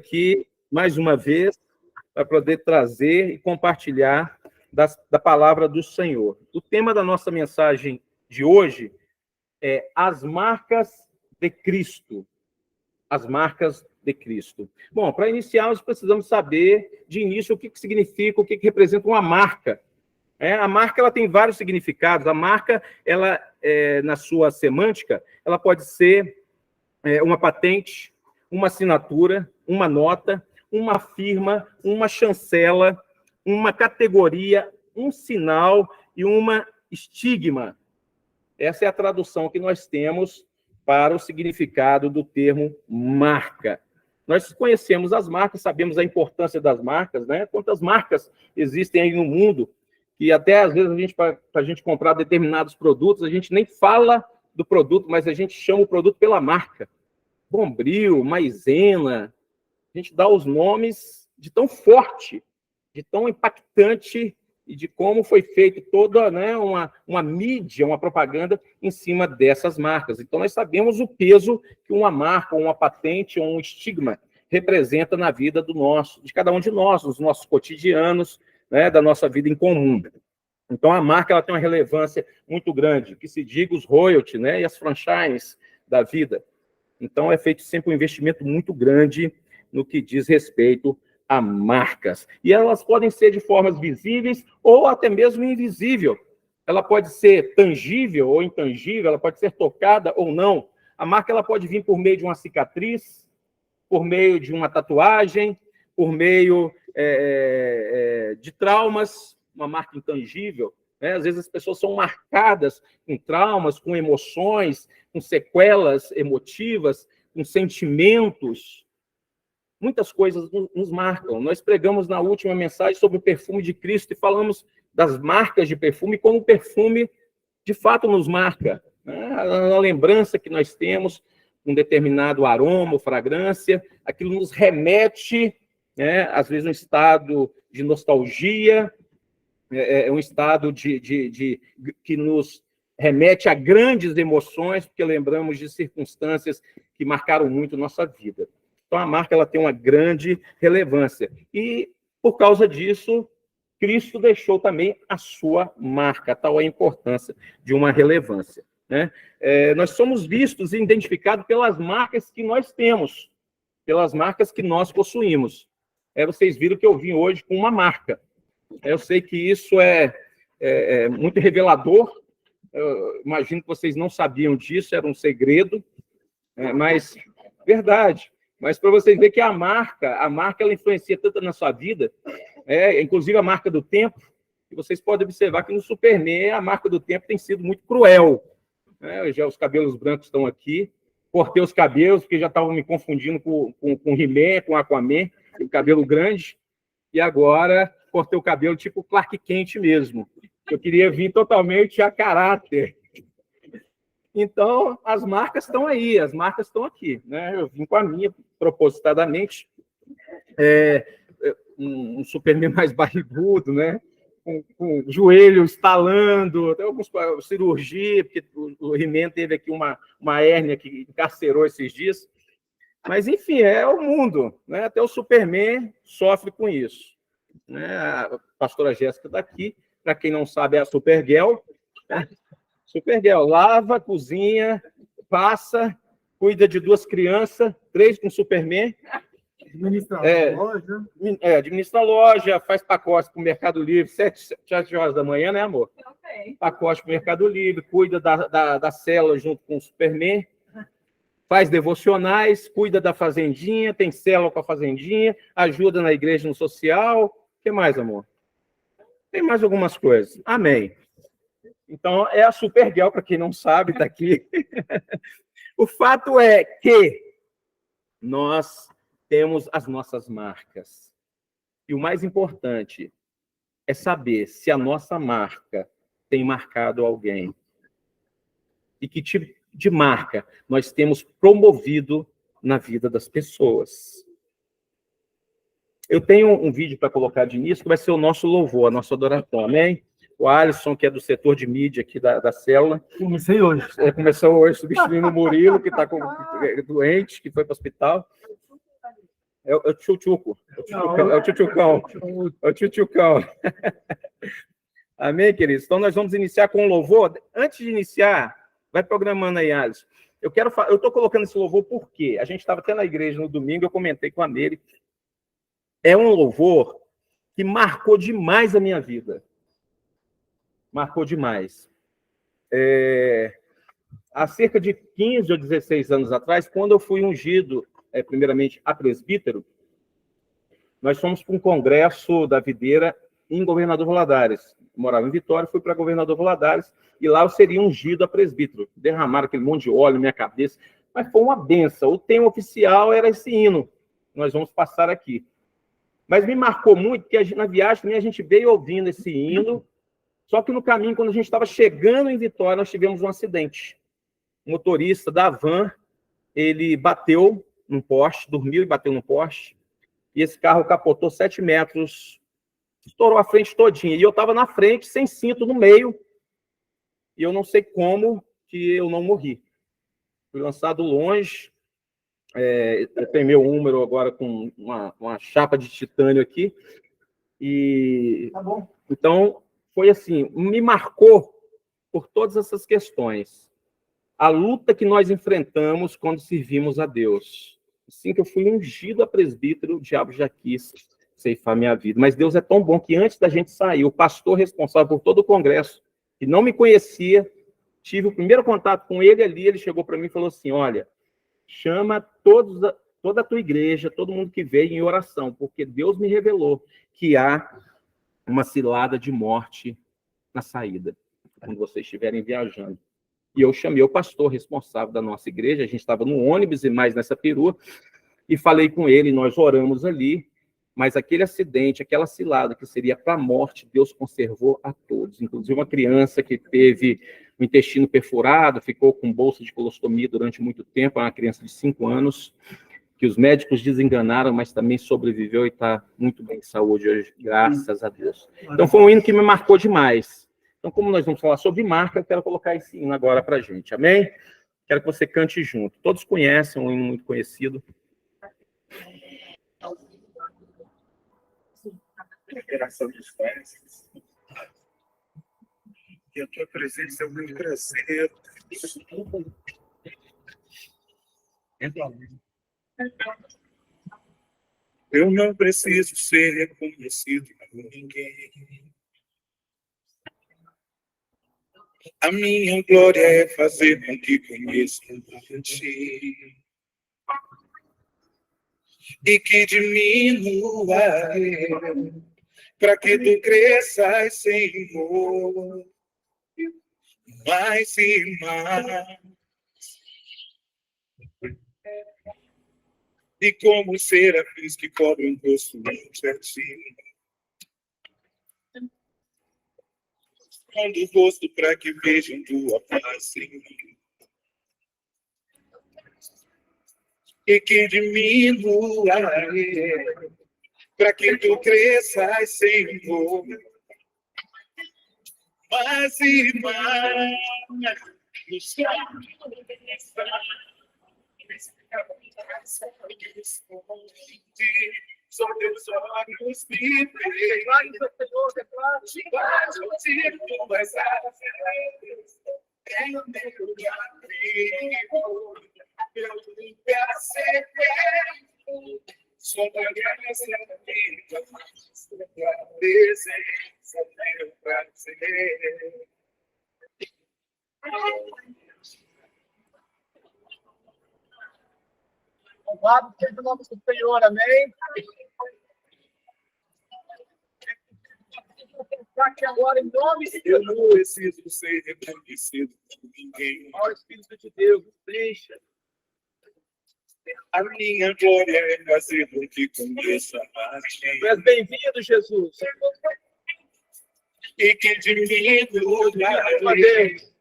aqui, mais uma vez, para poder trazer e compartilhar da palavra do Senhor. O tema da nossa mensagem de hoje é as marcas de Cristo. As marcas de Cristo. Bom, para iniciar, nós precisamos saber, de início, o que significa, o que representa uma marca. A marca ela tem vários significados. A marca, ela, na sua semântica, ela pode ser uma patente, uma assinatura, uma nota, uma firma, uma chancela, uma categoria, um sinal e uma estigma. Essa é a tradução que nós temos para o significado do termo marca. Nós conhecemos as marcas, sabemos a importância das marcas, né? Quantas marcas existem aí no mundo, que até às vezes para a gente comprar determinados produtos, a gente nem fala do produto, mas a gente chama o produto pela marca. Bombril, Maizena, a gente dá os nomes de tão forte, de tão impactante e de como foi feito toda, né, uma mídia, uma propaganda em cima dessas marcas. Então, nós sabemos o peso que uma marca, uma patente ou um estigma representa na vida de cada um de nós, nos nossos cotidianos, né, da nossa vida em comum. Então, a marca ela tem uma relevância muito grande, que se diga os royalties, né, e as franchises da vida. Então, é feito sempre um investimento muito grande no que diz respeito a marcas. E elas podem ser de formas visíveis ou até mesmo invisível. Ela pode ser tangível ou intangível, ela pode ser tocada ou não. A marca ela pode vir por meio de uma cicatriz, por meio de uma tatuagem, por meio de traumas, uma marca intangível. Né? Às vezes as pessoas são marcadas com traumas, com emoções, com sequelas emotivas, com sentimentos. Muitas coisas nos marcam. Nós pregamos na última mensagem sobre o perfume de Cristo e falamos das marcas de perfume, como o perfume, de fato, nos marca. Né? A lembrança que nós temos, um determinado aroma ou fragrância, aquilo nos remete, né, às vezes, um estado de nostalgia, um estado que nos remete a grandes emoções, porque lembramos de circunstâncias que marcaram muito nossa vida. Então, a marca ela tem uma grande relevância. E, por causa disso, Cristo deixou também a sua marca, tal a importância de uma relevância. Né? Nós somos vistos e identificados pelas marcas que nós temos, pelas marcas que nós possuímos. Vocês viram que eu vim hoje com uma marca. Eu sei que isso é muito revelador. Eu imagino que vocês não sabiam disso, era um segredo, mas verdade. Mas para vocês verem que a marca ela influencia tanto na sua vida, inclusive a marca do tempo, que vocês podem observar que no Superman a marca do tempo tem sido muito cruel. Já os cabelos brancos estão aqui, cortei os cabelos, porque já estavam me confundindo com He-Man, com Aquaman, o cabelo grande, e agora cortei o cabelo tipo Clark Kent mesmo. Eu queria vir totalmente a caráter. Então, as marcas estão aí, as marcas estão aqui. Né? Eu vim com a minha, propositadamente, um Superman mais barrigudo, né? com o joelho estalando, até alguns cirurgia, porque o He-Man teve aqui uma hérnia que encarcerou esses dias. Mas, enfim, é o mundo. Né? Até o Superman sofre com isso. Né? A pastora Jéssica está aqui. Para quem não sabe, é a Supergirl. Supergirl, lava, cozinha, passa, cuida de 2 crianças, 3 com Superman. Administra a loja. Administra a loja, faz pacote para o Mercado Livre, 7 horas da manhã, né, amor? Também. Pacote para o Mercado Livre, cuida da célula junto com o Superman, faz devocionais, cuida da fazendinha, tem célula com a fazendinha, ajuda na igreja no social. O que mais, amor? Tem mais algumas coisas. Amém. Então, é a Supergirl, para quem não sabe, está aqui. O fato é que nós temos as nossas marcas. E o mais importante é saber se a nossa marca tem marcado alguém. E que tipo de marca nós temos promovido na vida das pessoas. Eu tenho um vídeo para colocar de início, que vai ser o nosso louvor, a nossa adoração, amém? O Alisson, que é do setor de mídia aqui da célula. Comecei hoje. Começou hoje substituindo o Murilo, que está doente, que foi para o hospital. É o tchutchuco. É o tchutchucão. É o tchutchucão. Amém, queridos? Então, nós vamos iniciar com um louvor. Antes de iniciar, vai programando aí, Alisson. Eu estou colocando esse louvor porque a gente estava até na igreja no domingo, eu comentei com a Nery. É um louvor que marcou demais a minha vida. Marcou demais. Há cerca de 15 ou 16 anos atrás, quando eu fui ungido, primeiramente, a presbítero, nós fomos para um congresso da Videira em Governador Valadares. Eu morava em Vitória, fui para Governador Valadares, e lá eu seria ungido a presbítero. Derramaram aquele monte de óleo na minha cabeça, mas foi uma benção. O tema oficial era esse hino. Nós vamos passar aqui. Mas me marcou muito, porque na viagem também a gente veio ouvindo esse hino, só que no caminho, quando a gente estava chegando em Vitória, nós tivemos um acidente. O motorista da van, ele bateu num poste, dormiu e bateu num poste, e esse carro capotou 7 metros, estourou a frente todinha. E eu estava na frente, sem cinto, no meio, e eu não sei como que eu não morri. Fui lançado longe, eu tenho meu húmero agora com uma chapa de titânio aqui, e Tá bom. Então, foi assim, me marcou por todas essas questões. A luta que nós enfrentamos quando servimos a Deus. Assim que eu fui ungido a presbítero, o diabo já quis ceifar minha vida. Mas Deus é tão bom que antes da gente sair, o pastor responsável por todo o congresso, que não me conhecia, tive o primeiro contato com ele ali, ele chegou para mim e falou assim, olha, chama toda a tua igreja, todo mundo que veio em oração, porque Deus me revelou que há uma cilada de morte na saída, quando vocês estiverem viajando. E eu chamei o pastor responsável da nossa igreja, a gente estava no ônibus e mais nessa perua, e falei com ele, nós oramos ali, mas aquele acidente, aquela cilada que seria para a morte, Deus conservou a todos, inclusive uma criança que teve o intestino perfurado, ficou com bolsa de colostomia durante muito tempo, uma criança de 5 anos, que os médicos desenganaram, mas também sobreviveu e está muito bem de saúde hoje, graças a Deus. Então, foi um hino que me marcou demais. Então, como nós vamos falar sobre marca, eu quero colocar esse hino agora para a gente, amém? Quero que você cante junto. Todos conhecem, um hino muito conhecido. Geração dos pés. Que a tua presença é muito prazer. Eu não preciso ser reconhecido por ninguém. A minha glória é fazer com que conheçam a ti. E que diminua eu, para que tu cresças, Senhor, mais e mais. E como os serafins que cobrem o rosto certinho. Esconde o rosto para que vejam tua face em mim. E que diminua eu, para que tu cresças, Senhor, mais e mais. Só teus olhos me veem, debaixo de tuas asas, tenho meu lugar vivo, eu nunca serei, só da graça da vida, tua presença, meu prazer. Louvado seja o nome do Senhor, amém? Aqui agora, em nome de Eu Deus, não preciso ser reconhecido por ninguém. ó Espírito de Deus, deixa. A minha glória é fazer com que conheça a ti. Tu és bem-vindo, Jesus. E que diminua Ó Deus,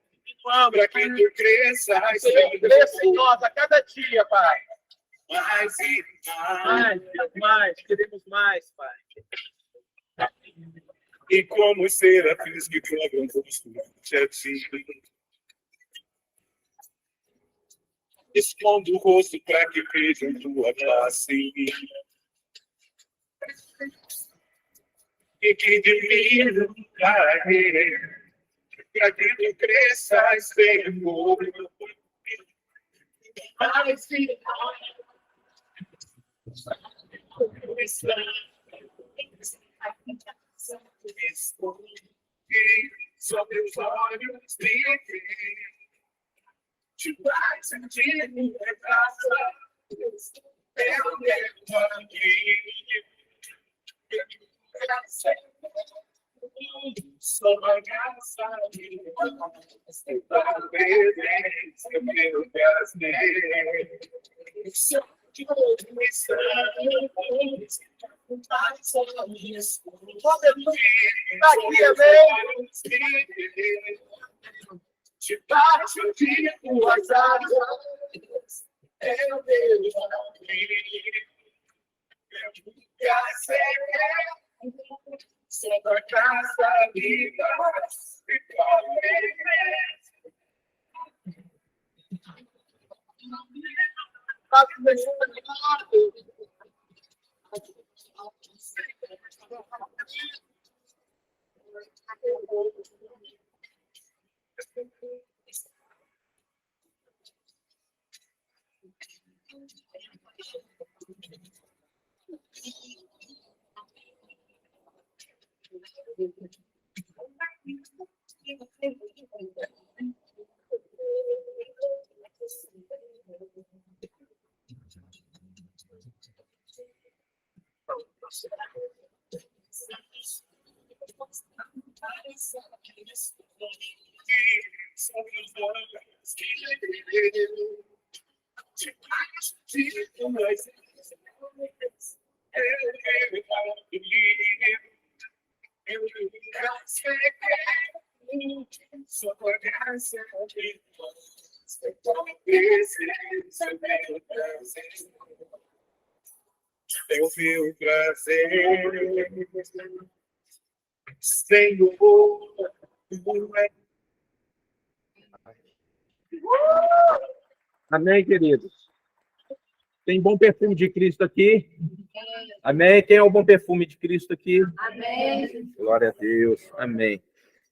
para que tu cresças, Senhor, cresça em nós a cada dia, Pai. mais e mais. Mais, queremos mais, Pai. E como os serafins que cobram o rosto a ti. Esconde o rosto para que vejam tua face em mim. e que de mim não caia, para que tu cresças temor. Mas sobre os olhos de te vai sentir minha graça, eu mesmo aqui. Só a graça de Deus, talvez eu meu prazer. Só de missão, mas só isso. Debaixo de tuas asas, eu vejo sobre a casa de Deus, eu vi o prazer, Senhor. Amém, queridos? Tem bom perfume de Cristo aqui? Amém? Quem é o bom perfume de Cristo aqui? Amém. Glória a Deus. Amém.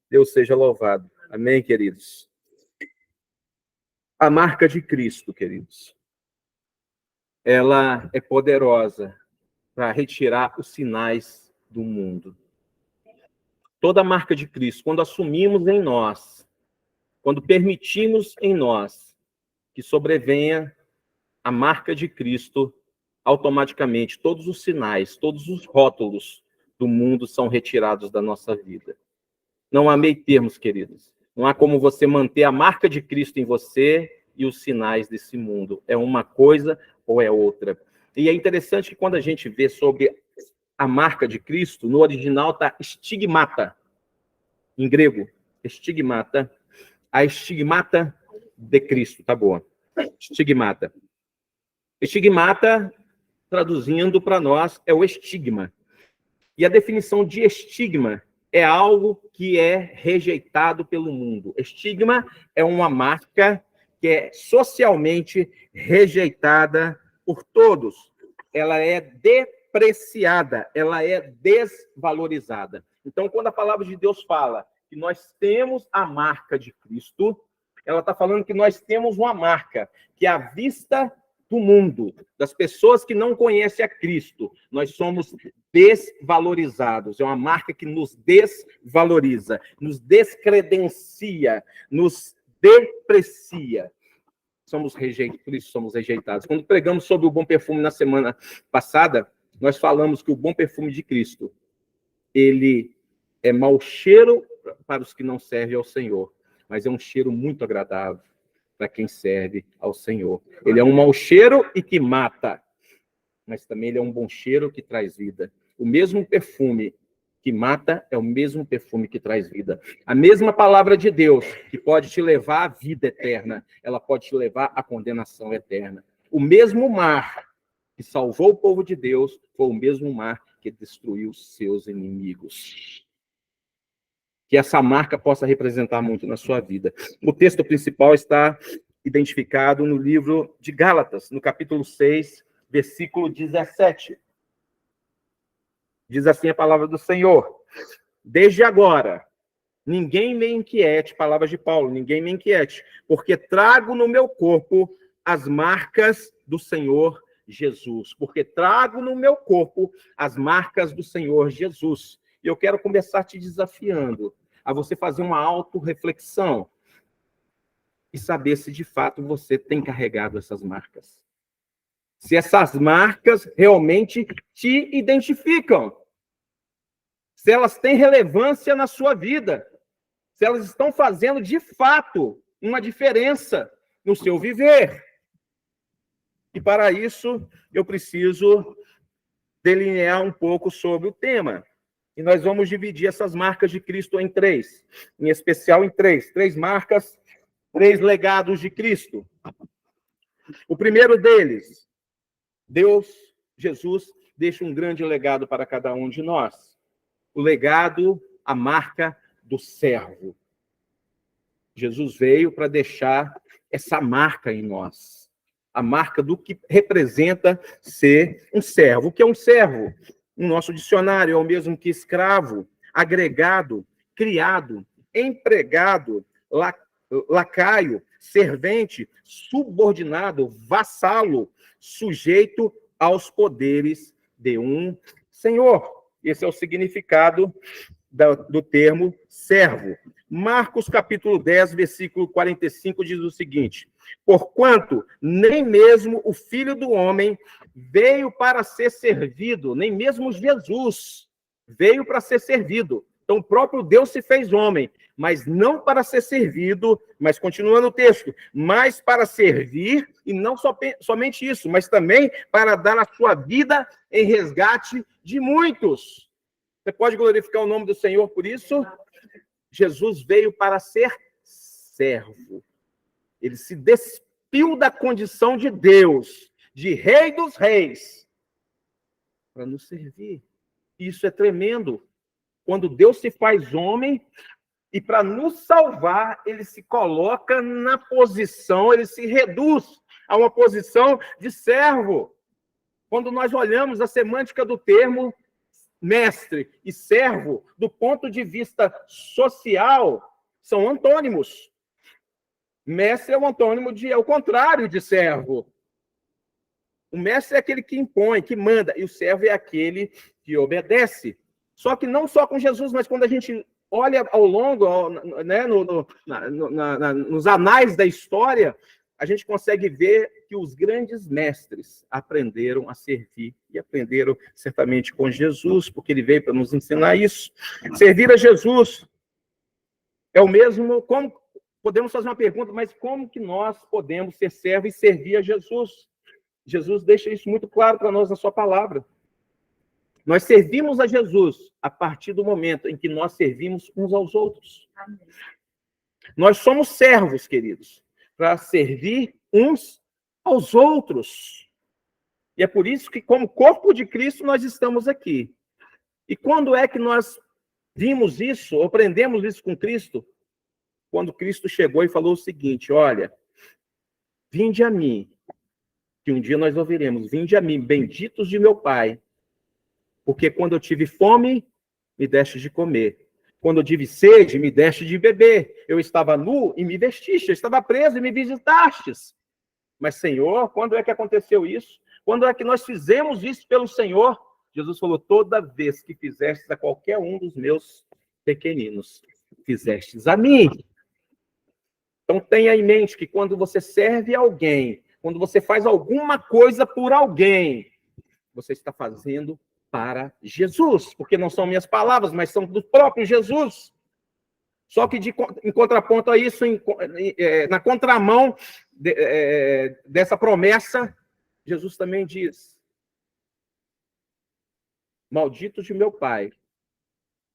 Deus seja louvado. Amém, queridos? A marca de Cristo, queridos, ela é poderosa para retirar os sinais do mundo. Toda a marca de Cristo, quando assumimos em nós, quando permitimos em nós que sobrevenha a marca de Cristo, automaticamente todos os sinais, todos os rótulos do mundo são retirados da nossa vida. Não há meio termos, queridos. Não há como você manter a marca de Cristo em você e os sinais desse mundo. É uma coisa ou é outra. E é interessante que quando a gente vê sobre a marca de Cristo, no original está estigmata, em grego, estigmata, a estigmata de Cristo, tá bom. Estigmata. Estigmata, traduzindo para nós, é o estigma. E a definição de estigma é algo que é rejeitado pelo mundo. Estigma é uma marca que é socialmente rejeitada por todos. Ela é depreciada, ela é desvalorizada. Então, quando a palavra de Deus fala que nós temos a marca de Cristo, ela está falando que nós temos uma marca que à vista do mundo, das pessoas que não conhecem a Cristo, nós somos desvalorizados. É uma marca que nos desvaloriza, nos descredencia, nos deprecia. Por isso somos rejeitados. Quando pregamos sobre o bom perfume na semana passada, nós falamos que o bom perfume de Cristo, ele é mau cheiro para os que não servem ao Senhor, mas é um cheiro muito agradável para quem serve ao Senhor. Ele é um mau cheiro e que mata, mas também ele é um bom cheiro que traz vida. O mesmo perfume que mata é o mesmo perfume que traz vida. A mesma palavra de Deus que pode te levar à vida eterna, ela pode te levar à condenação eterna. O mesmo mar que salvou o povo de Deus foi o mesmo mar que destruiu seus inimigos. Que essa marca possa representar muito na sua vida. O texto principal está identificado no livro de Gálatas, no capítulo 6, versículo 17. Diz assim a palavra do Senhor: desde agora, ninguém me inquiete, palavras de Paulo, ninguém me inquiete, porque trago no meu corpo as marcas do Senhor Jesus. Porque trago no meu corpo as marcas do Senhor Jesus. E eu quero começar te desafiando a você fazer uma autorreflexão e saber se de fato você tem carregado essas marcas. Se essas marcas realmente te identificam. Se elas têm relevância na sua vida. Se elas estão fazendo, de fato, uma diferença no seu viver. E, para isso, eu preciso delinear um pouco sobre o tema. E nós vamos dividir essas marcas de Cristo em três. Em especial em três. Três marcas, três legados de Cristo. O primeiro deles, Deus, Jesus, deixa um grande legado para cada um de nós. O legado, a marca do servo. Jesus veio para deixar essa marca em nós. A marca do que representa ser um servo. O que é um servo? No nosso dicionário é o mesmo que escravo, agregado, criado, empregado, lacaio, servente, subordinado, vassalo, sujeito aos poderes de um senhor. Esse é o significado do termo servo. Marcos capítulo 10, versículo 45 diz o seguinte: porquanto nem mesmo o Filho do Homem veio para ser servido, nem mesmo Jesus veio para ser servido. Então o próprio Deus se fez homem, mas não para ser servido, mas continuando o texto, mas para servir, e não somente isso, mas também para dar a sua vida em resgate de muitos. Você pode glorificar o nome do Senhor por isso? Jesus veio para ser servo. Ele se despiu da condição de Deus, de Rei dos Reis, para nos servir. Isso é tremendo. Quando Deus se faz homem, e para nos salvar, ele se coloca na posição, ele se reduz a uma posição de servo. Quando nós olhamos a semântica do termo mestre e servo, do ponto de vista social, são antônimos. Mestre é um antônimo é o contrário de servo. O mestre é aquele que impõe, que manda, e o servo é aquele que obedece. Só que não só com Jesus, mas quando a gente olha ao longo, né, nos anais da história, a gente consegue ver que os grandes mestres aprenderam a servir, e aprenderam certamente com Jesus, porque ele veio para nos ensinar isso. Servir a Jesus é o mesmo, como podemos fazer uma pergunta, mas como que nós podemos ser servos e servir a Jesus? Jesus deixa isso muito claro para nós na sua palavra. Nós servimos a Jesus a partir do momento em que nós servimos uns aos outros. Amém. Nós somos servos, queridos, para servir uns aos outros. E é por isso que, como corpo de Cristo, nós estamos aqui. E quando é que nós vimos isso, aprendemos isso com Cristo? Quando Cristo chegou e falou o seguinte: olha, vinde a mim, que um dia nós ouviremos, vinde a mim, benditos de meu Pai, porque quando eu tive fome, me deste de comer. Quando eu tive sede, me deste de beber. Eu estava nu e me vestiste. Eu estava preso e me visitastes. Mas, Senhor, quando é que aconteceu isso? Quando é que nós fizemos isso pelo Senhor? Jesus falou: toda vez que fizestes a qualquer um dos meus pequeninos, fizestes a mim. Então, tenha em mente que quando você serve alguém, quando você faz alguma coisa por alguém, você está fazendo para Jesus, porque não são minhas palavras, mas são do próprio Jesus. Só que em contraponto a isso, na contramão dessa promessa, Jesus também diz: maldito de meu Pai,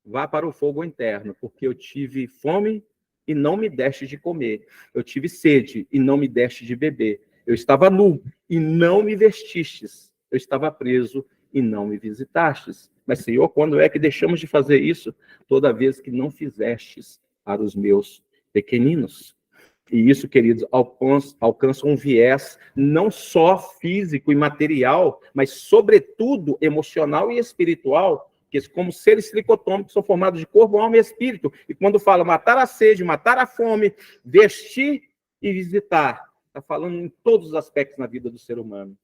vá para o fogo interno, porque eu tive fome e não me deste de comer. Eu tive sede e não me deste de beber. Eu estava nu e não me vestistes. Eu estava preso e não me visitastes. Mas, Senhor, quando é que deixamos de fazer isso? Toda vez que não fizestes para os meus pequeninos. E isso, queridos, alcança um viés não só físico e material, mas, sobretudo, emocional e espiritual, que como seres tricotômicos são formados de corpo, alma e espírito. E quando fala matar a sede, matar a fome, vestir e visitar, está falando em todos os aspectos na vida do ser humano.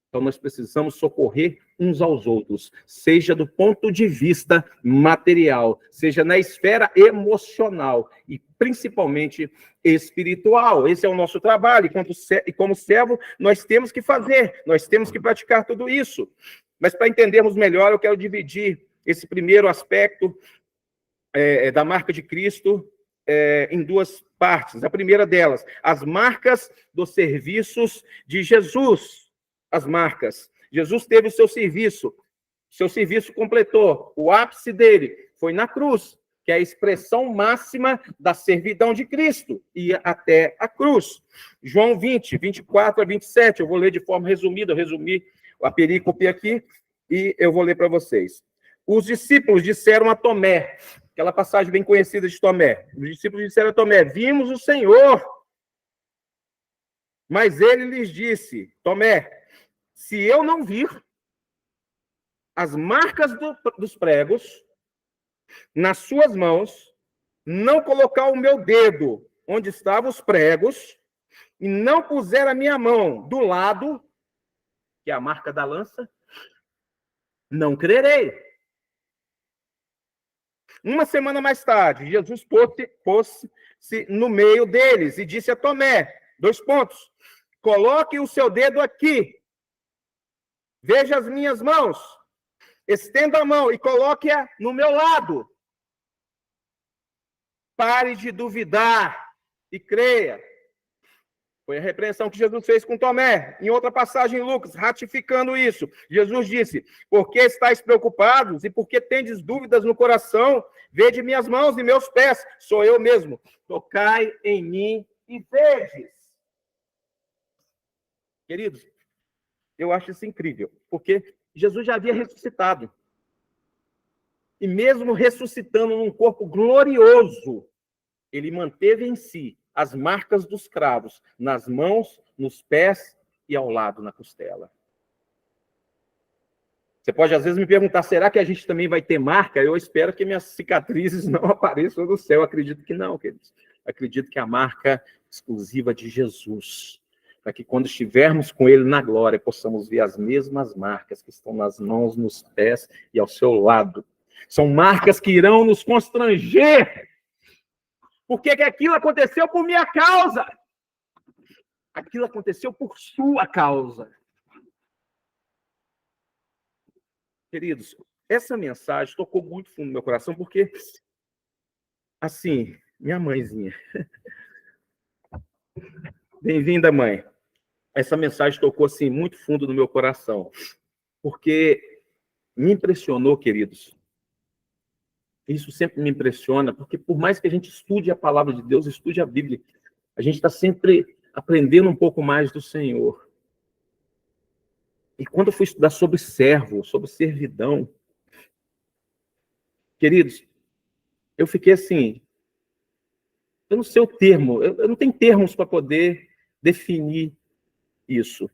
Então, nós precisamos socorrer uns aos outros, seja do ponto de vista material, seja na esfera emocional e principalmente espiritual. Esse é o nosso trabalho. E como servo, nós temos que fazer, nós temos que praticar tudo isso. Mas para entendermos melhor, eu quero dividir esse primeiro aspecto da marca de Cristo em duas partes. A primeira delas, as marcas dos serviços de Jesus. As marcas. Jesus teve o seu serviço completou. O ápice dele foi na cruz, que é a expressão máxima da servidão de Cristo, ia até a cruz. João 20, 24 a 27, eu vou ler de forma resumida, eu resumi a perícope aqui, e eu vou ler para vocês. Os discípulos disseram a Tomé, aquela passagem bem conhecida de Tomé, os discípulos disseram a Tomé, vimos o Senhor. Mas ele lhes disse, Tomé, se eu não vir as marcas dos pregos nas suas mãos, não colocar o meu dedo onde estavam os pregos, e não puser a minha mão do lado, que é a marca da lança, não crerei. Uma semana mais tarde, Jesus pôs-se no meio deles e disse a Tomé, 2 pontos, coloque o seu dedo aqui, veja as minhas mãos, estenda a mão e coloque-a no meu lado. Pare de duvidar e creia. Foi a repreensão que Jesus fez com Tomé. Em outra passagem em Lucas, ratificando isso, Jesus disse, por que estáis preocupados e por que tendes dúvidas no coração? Vede minhas mãos e meus pés, sou eu mesmo. Tocai em mim e vedes. Queridos, eu acho isso incrível, porque Jesus já havia ressuscitado. E mesmo ressuscitando num corpo glorioso, ele manteve em si as marcas dos cravos nas mãos, nos pés e ao lado, na costela. Você pode, às vezes, me perguntar, será que a gente também vai ter marca? Eu espero que minhas cicatrizes não apareçam no céu. Eu acredito que não, queridos. Acredito que a marca exclusiva de Jesus, para que quando estivermos com ele na glória, possamos ver as mesmas marcas que estão nas mãos, nos pés e ao seu lado. São marcas que irão nos constranger. Porque que aquilo aconteceu por minha causa. Aquilo aconteceu por sua causa. Queridos, essa mensagem tocou muito fundo no meu coração, porque, assim, minha mãezinha. Bem-vinda, mãe. Essa mensagem tocou, assim, muito fundo no meu coração, porque me impressionou, queridos. Isso sempre me impressiona, porque por mais que a gente estude a palavra de Deus, estude a Bíblia, a gente está sempre aprendendo um pouco mais do Senhor. E quando eu fui estudar sobre servo, sobre servidão, queridos, eu fiquei assim, eu não sei o termo, eu não tenho termos para poder definir isso.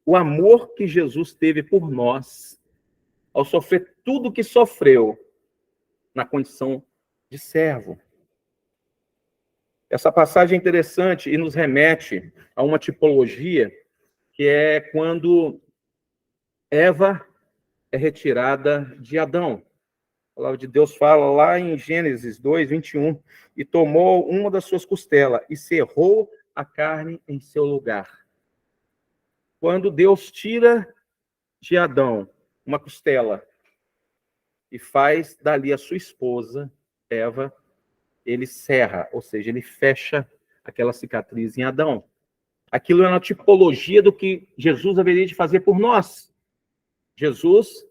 O amor que Jesus teve por nós, ao sofrer tudo o que sofreu, na condição de servo. Essa passagem é interessante e nos remete a uma tipologia que é quando Eva é retirada de Adão. A palavra de Deus fala lá em Gênesis 2, 21, e tomou uma das suas costelas e cerrou a carne em seu lugar. Quando Deus tira de Adão uma costela e faz dali a sua esposa, Eva, ele cerra, ou seja, ele fecha aquela cicatriz em Adão. Aquilo é uma tipologia do que Jesus haveria de fazer por nós. Jesus,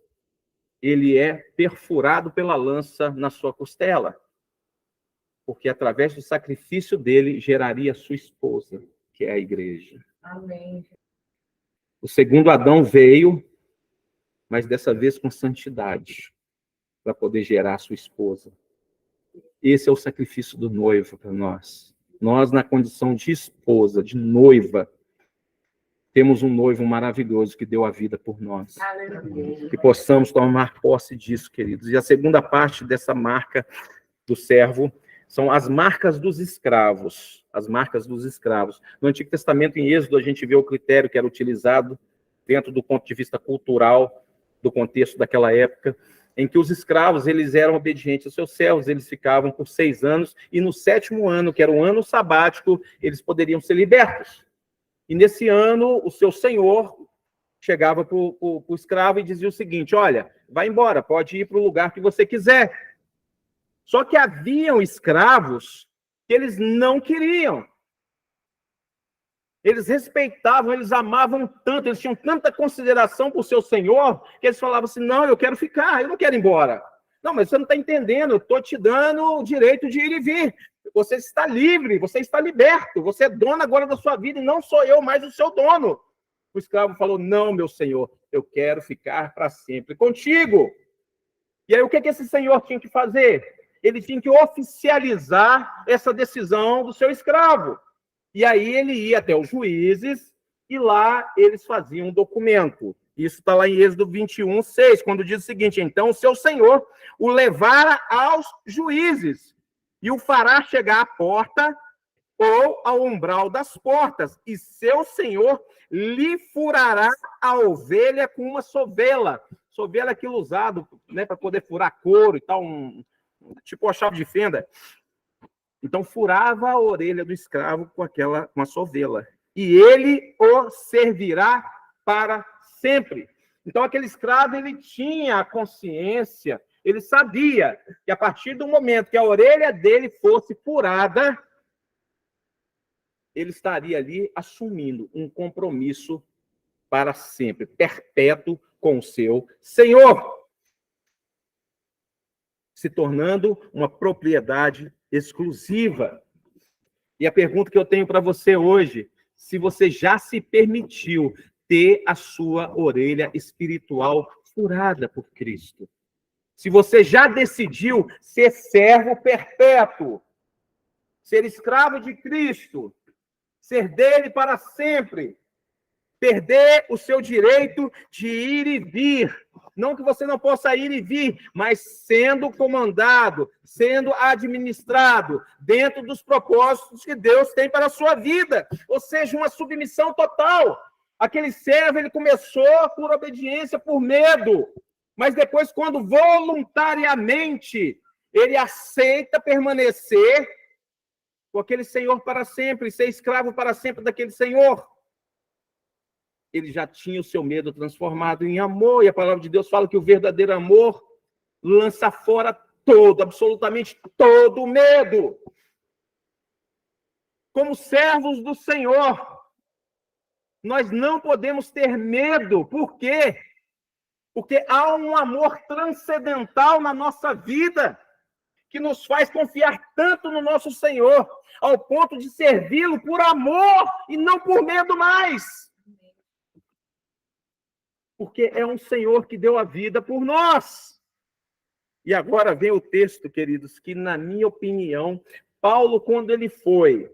ele é perfurado pela lança na sua costela, porque através do sacrifício dele geraria a sua esposa, que é a igreja. Amém. O segundo Adão veio, mas dessa vez com santidade, para poder gerar a sua esposa. Esse é o sacrifício do noivo para nós. Nós, na condição de esposa, de noiva, temos um noivo maravilhoso que deu a vida por nós. Que possamos tomar posse disso, queridos. E a segunda parte dessa marca do servo são as marcas dos escravos. As marcas dos escravos. No Antigo Testamento, em Êxodo, a gente vê o critério que era utilizado dentro do ponto de vista cultural, do contexto daquela época, em que os escravos eles eram obedientes aos seus servos, eles ficavam por 6 anos, e no 7º ano, que era o ano sabático, eles poderiam ser libertos. E nesse ano, o seu senhor chegava para o escravo e dizia o seguinte: olha, vai embora, pode ir para o lugar que você quiser. Só que haviam escravos que eles não queriam. Eles respeitavam, eles amavam tanto, eles tinham tanta consideração por seu senhor, que eles falavam assim: não, eu quero ficar, eu não quero ir embora. Não, mas você não está entendendo, eu estou te dando o direito de ir e vir. Você está livre, você está liberto, você é dono agora da sua vida e não sou eu mais o seu dono. O escravo falou: não, meu senhor, eu quero ficar para sempre contigo. E aí o que esse senhor tinha que fazer? Ele tinha que oficializar essa decisão do seu escravo. E aí ele ia até os juízes e lá eles faziam um documento. Isso está lá em Êxodo 21:6, quando diz o seguinte: então o seu senhor o levará aos juízes e o fará chegar à porta ou ao umbral das portas, e seu senhor lhe furará a ovelha com uma sovela. Sovela é aquilo usado, né, para poder furar couro e tal, tipo uma chave de fenda. Então furava a orelha do escravo com a sovela, e ele o servirá para sempre. Então aquele escravo, ele tinha a consciência, ele sabia que a partir do momento que a orelha dele fosse furada, ele estaria ali assumindo um compromisso para sempre, perpétuo com o seu Senhor, se tornando uma propriedade exclusiva. E a pergunta que eu tenho para você hoje: se você já se permitiu ter a sua orelha espiritual furada por Cristo? Se você já decidiu ser servo perpétuo, ser escravo de Cristo, ser dele para sempre, perder o seu direito de ir e vir. Não que você não possa ir e vir, mas sendo comandado, sendo administrado dentro dos propósitos que Deus tem para a sua vida. Ou seja, uma submissão total. Aquele servo, ele começou por obediência, por medo. Mas depois, quando voluntariamente ele aceita permanecer com aquele senhor para sempre, ser escravo para sempre daquele senhor, ele já tinha o seu medo transformado em amor, e a palavra de Deus fala que o verdadeiro amor lança fora todo, absolutamente todo o medo. Como servos do Senhor, nós não podemos ter medo. Por quê? Porque há um amor transcendental na nossa vida, que nos faz confiar tanto no nosso Senhor, ao ponto de servi-lo por amor e não por medo mais. Porque é um Senhor que deu a vida por nós. E agora vem o texto, queridos, que, na minha opinião, Paulo, quando ele foi...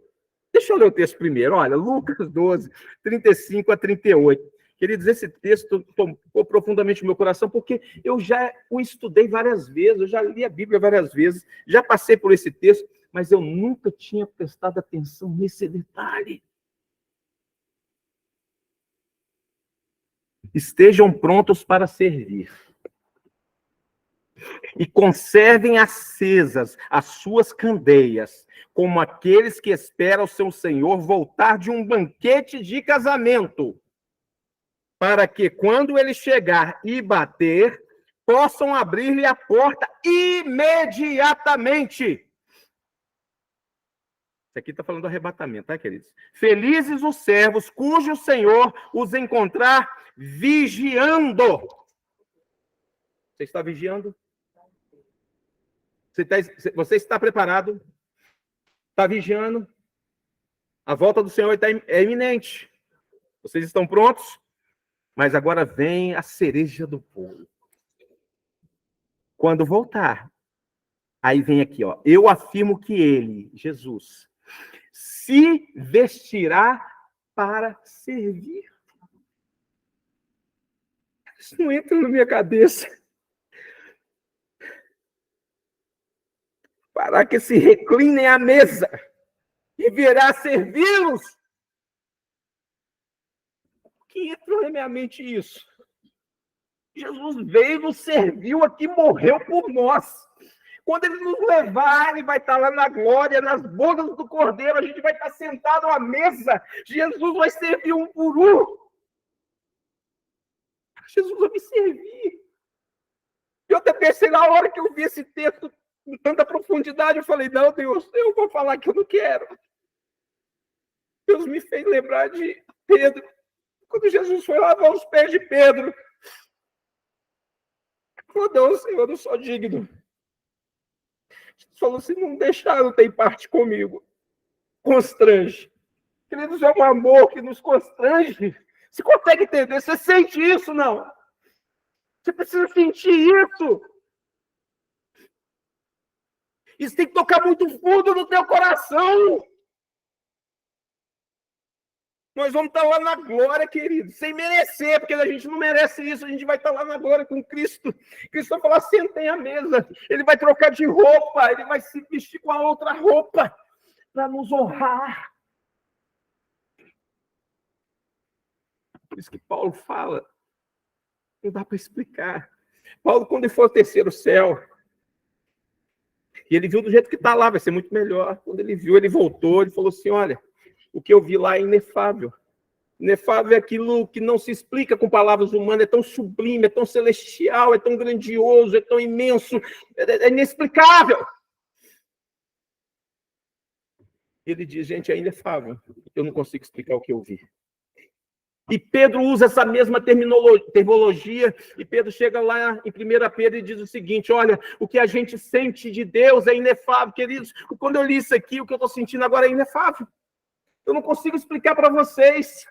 Deixa eu ler o texto primeiro. Olha, Lucas 12, 35-38. Queridos, esse texto tocou profundamente no meu coração, porque eu já o estudei várias vezes, eu já li a Bíblia várias vezes, já passei por esse texto, mas eu nunca tinha prestado atenção nesse detalhe. Estejam prontos para servir. E conservem acesas as suas candeias, como aqueles que esperam o seu Senhor voltar de um banquete de casamento, para que, quando ele chegar e bater, possam abrir-lhe a porta imediatamente. Isso aqui está falando do arrebatamento, tá, queridos? Felizes os servos cujo Senhor os encontrar vigiando. Você está vigiando? Você está preparado? Está vigiando? A volta do Senhor é iminente. Vocês estão prontos? Mas agora vem a cereja do bolo. Quando voltar, aí vem aqui, ó. Eu afirmo que ele, Jesus, se vestirá para servir. Isso não entra na minha cabeça. Para que se reclinem à mesa e virá servi-los. O que entrou na minha mente isso? Jesus veio, nos serviu aqui, morreu por nós. Quando ele nos levar, ele vai estar lá na glória, nas bodas do Cordeiro, a gente vai estar sentado à mesa. Jesus vai servir um por um. Jesus vai me servir. E eu até pensei, na hora que eu vi esse texto com tanta profundidade, eu falei, não, Deus, eu vou falar que eu não quero. Deus me fez lembrar de Pedro. Quando Jesus foi lavar os pés de Pedro, ele falou, não, Senhor, eu não sou digno. Jesus falou assim, não deixar, não tem parte comigo. Constrange. Queridos, é um amor que nos constrange. Você consegue entender? Você sente isso, não? Você precisa sentir isso. Isso tem que tocar muito fundo no teu coração. Nós vamos estar lá na glória, querido, sem merecer, porque a gente não merece isso, a gente vai estar lá na glória com Cristo. Cristo vai falar, sentem à mesa. Ele vai trocar de roupa, ele vai se vestir com a outra roupa para nos honrar. Por isso que Paulo fala, não dá para explicar. Paulo, quando ele foi ao terceiro céu, e ele viu do jeito que está lá, vai ser muito melhor. Quando ele viu, ele voltou, ele falou assim, olha, o que eu vi lá é inefável. Inefável é aquilo que não se explica com palavras humanas, é tão sublime, é tão celestial, é tão grandioso, é tão imenso, é inexplicável. Ele diz, gente, é inefável. Eu não consigo explicar o que eu vi. E Pedro usa essa mesma terminologia, e Pedro chega lá em 1 Pedro e diz o seguinte, olha, o que a gente sente de Deus é inefável, queridos. Quando eu li isso aqui, o que eu estou sentindo agora é inefável. Eu não consigo explicar para vocês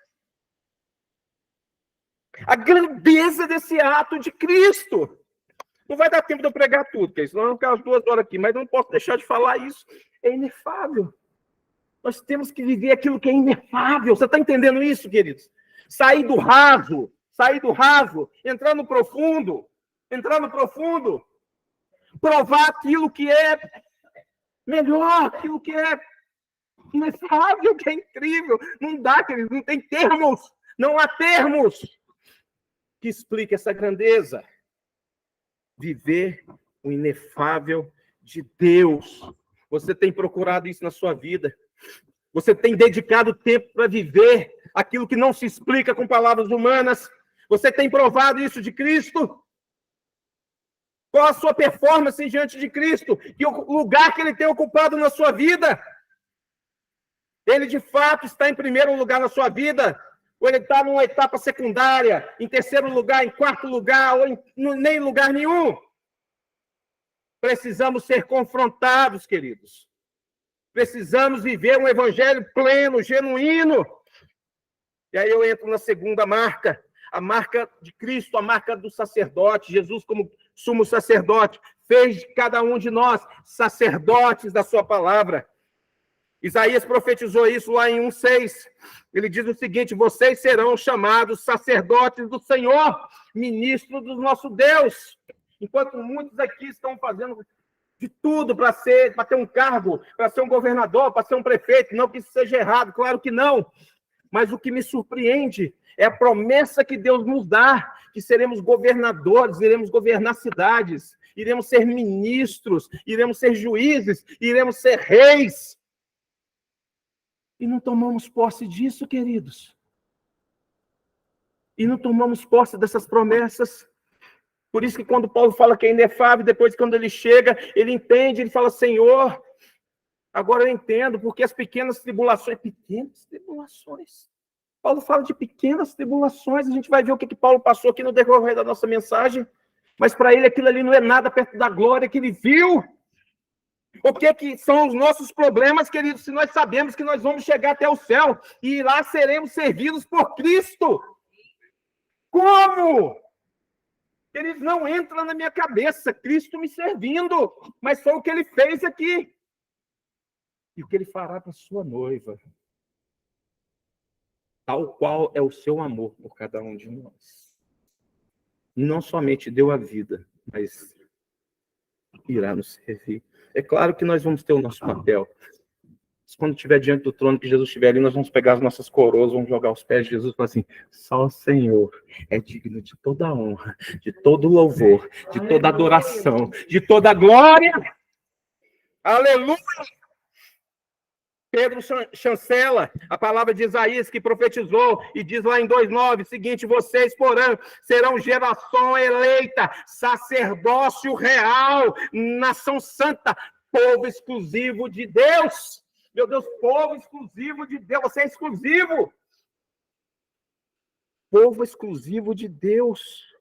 a grandeza desse ato de Cristo. Não vai dar tempo de eu pregar tudo, porque senão eu vou ficar as 2 horas aqui, mas não posso deixar de falar isso. É inefável. Nós temos que viver aquilo que é inefável. Você está entendendo isso, queridos? Sair do raso, entrar no profundo, provar aquilo que é melhor, aquilo que é inefável, que é incrível. Não dá, queridos, não tem termos, não há termos que explique essa grandeza. Viver o inefável de Deus. Você tem procurado isso na sua vida? Você tem dedicado tempo para viver aquilo que não se explica com palavras humanas? Você tem provado isso de Cristo? Qual a sua performance diante de Cristo? E o lugar que ele tem ocupado na sua vida? Ele, de fato, está em primeiro lugar na sua vida? Ou ele está numa etapa secundária, em terceiro lugar, em quarto lugar, ou nem em lugar nenhum? Precisamos ser confrontados, queridos. Precisamos viver um evangelho pleno, genuíno. E aí eu entro na segunda marca, a marca de Cristo, a marca do sacerdote. Jesus, como sumo sacerdote, fez de cada um de nós sacerdotes da sua palavra. Isaías profetizou isso lá em 1:6. Ele diz o seguinte, vocês serão chamados sacerdotes do Senhor, ministros do nosso Deus. Enquanto muitos aqui estão fazendo de tudo para ter um cargo, para ser um governador, para ser um prefeito, não que isso seja errado, claro que não. Mas o que me surpreende é a promessa que Deus nos dá, que seremos governadores, iremos governar cidades, iremos ser ministros, iremos ser juízes, iremos ser reis. E não tomamos posse disso, queridos. E não tomamos posse dessas promessas. Por isso que quando Paulo fala que é inefável, depois quando ele chega, ele entende, ele fala, Senhor, agora eu entendo, porque as pequenas tribulações, Paulo fala de pequenas tribulações, a gente vai ver o que Paulo passou aqui no decorrer da nossa mensagem, mas para ele aquilo ali não é nada perto da glória que ele viu. O que são os nossos problemas, queridos, se nós sabemos que nós vamos chegar até o céu e lá seremos servidos por Cristo? Como? Queridos, não entra na minha cabeça Cristo me servindo, mas foi o que ele fez aqui. E o que ele fará para sua noiva, tal qual é o seu amor por cada um de nós. não somente deu a vida, mas irá nos servir. É claro que nós vamos ter o nosso papel. Quando estiver diante do trono, que Jesus estiver ali, nós vamos pegar as nossas coroas, vamos jogar aos pés de Jesus e falar assim: só o Senhor é digno de toda honra, de todo louvor, de toda adoração, de toda glória. Aleluia! Pedro chancela a palavra de Isaías que profetizou e diz lá em 2:9 o seguinte: vocês, porém, serão geração eleita, sacerdócio real, nação santa, povo exclusivo de Deus. Meu Deus, povo exclusivo de Deus, você é exclusivo. Povo exclusivo de Deus.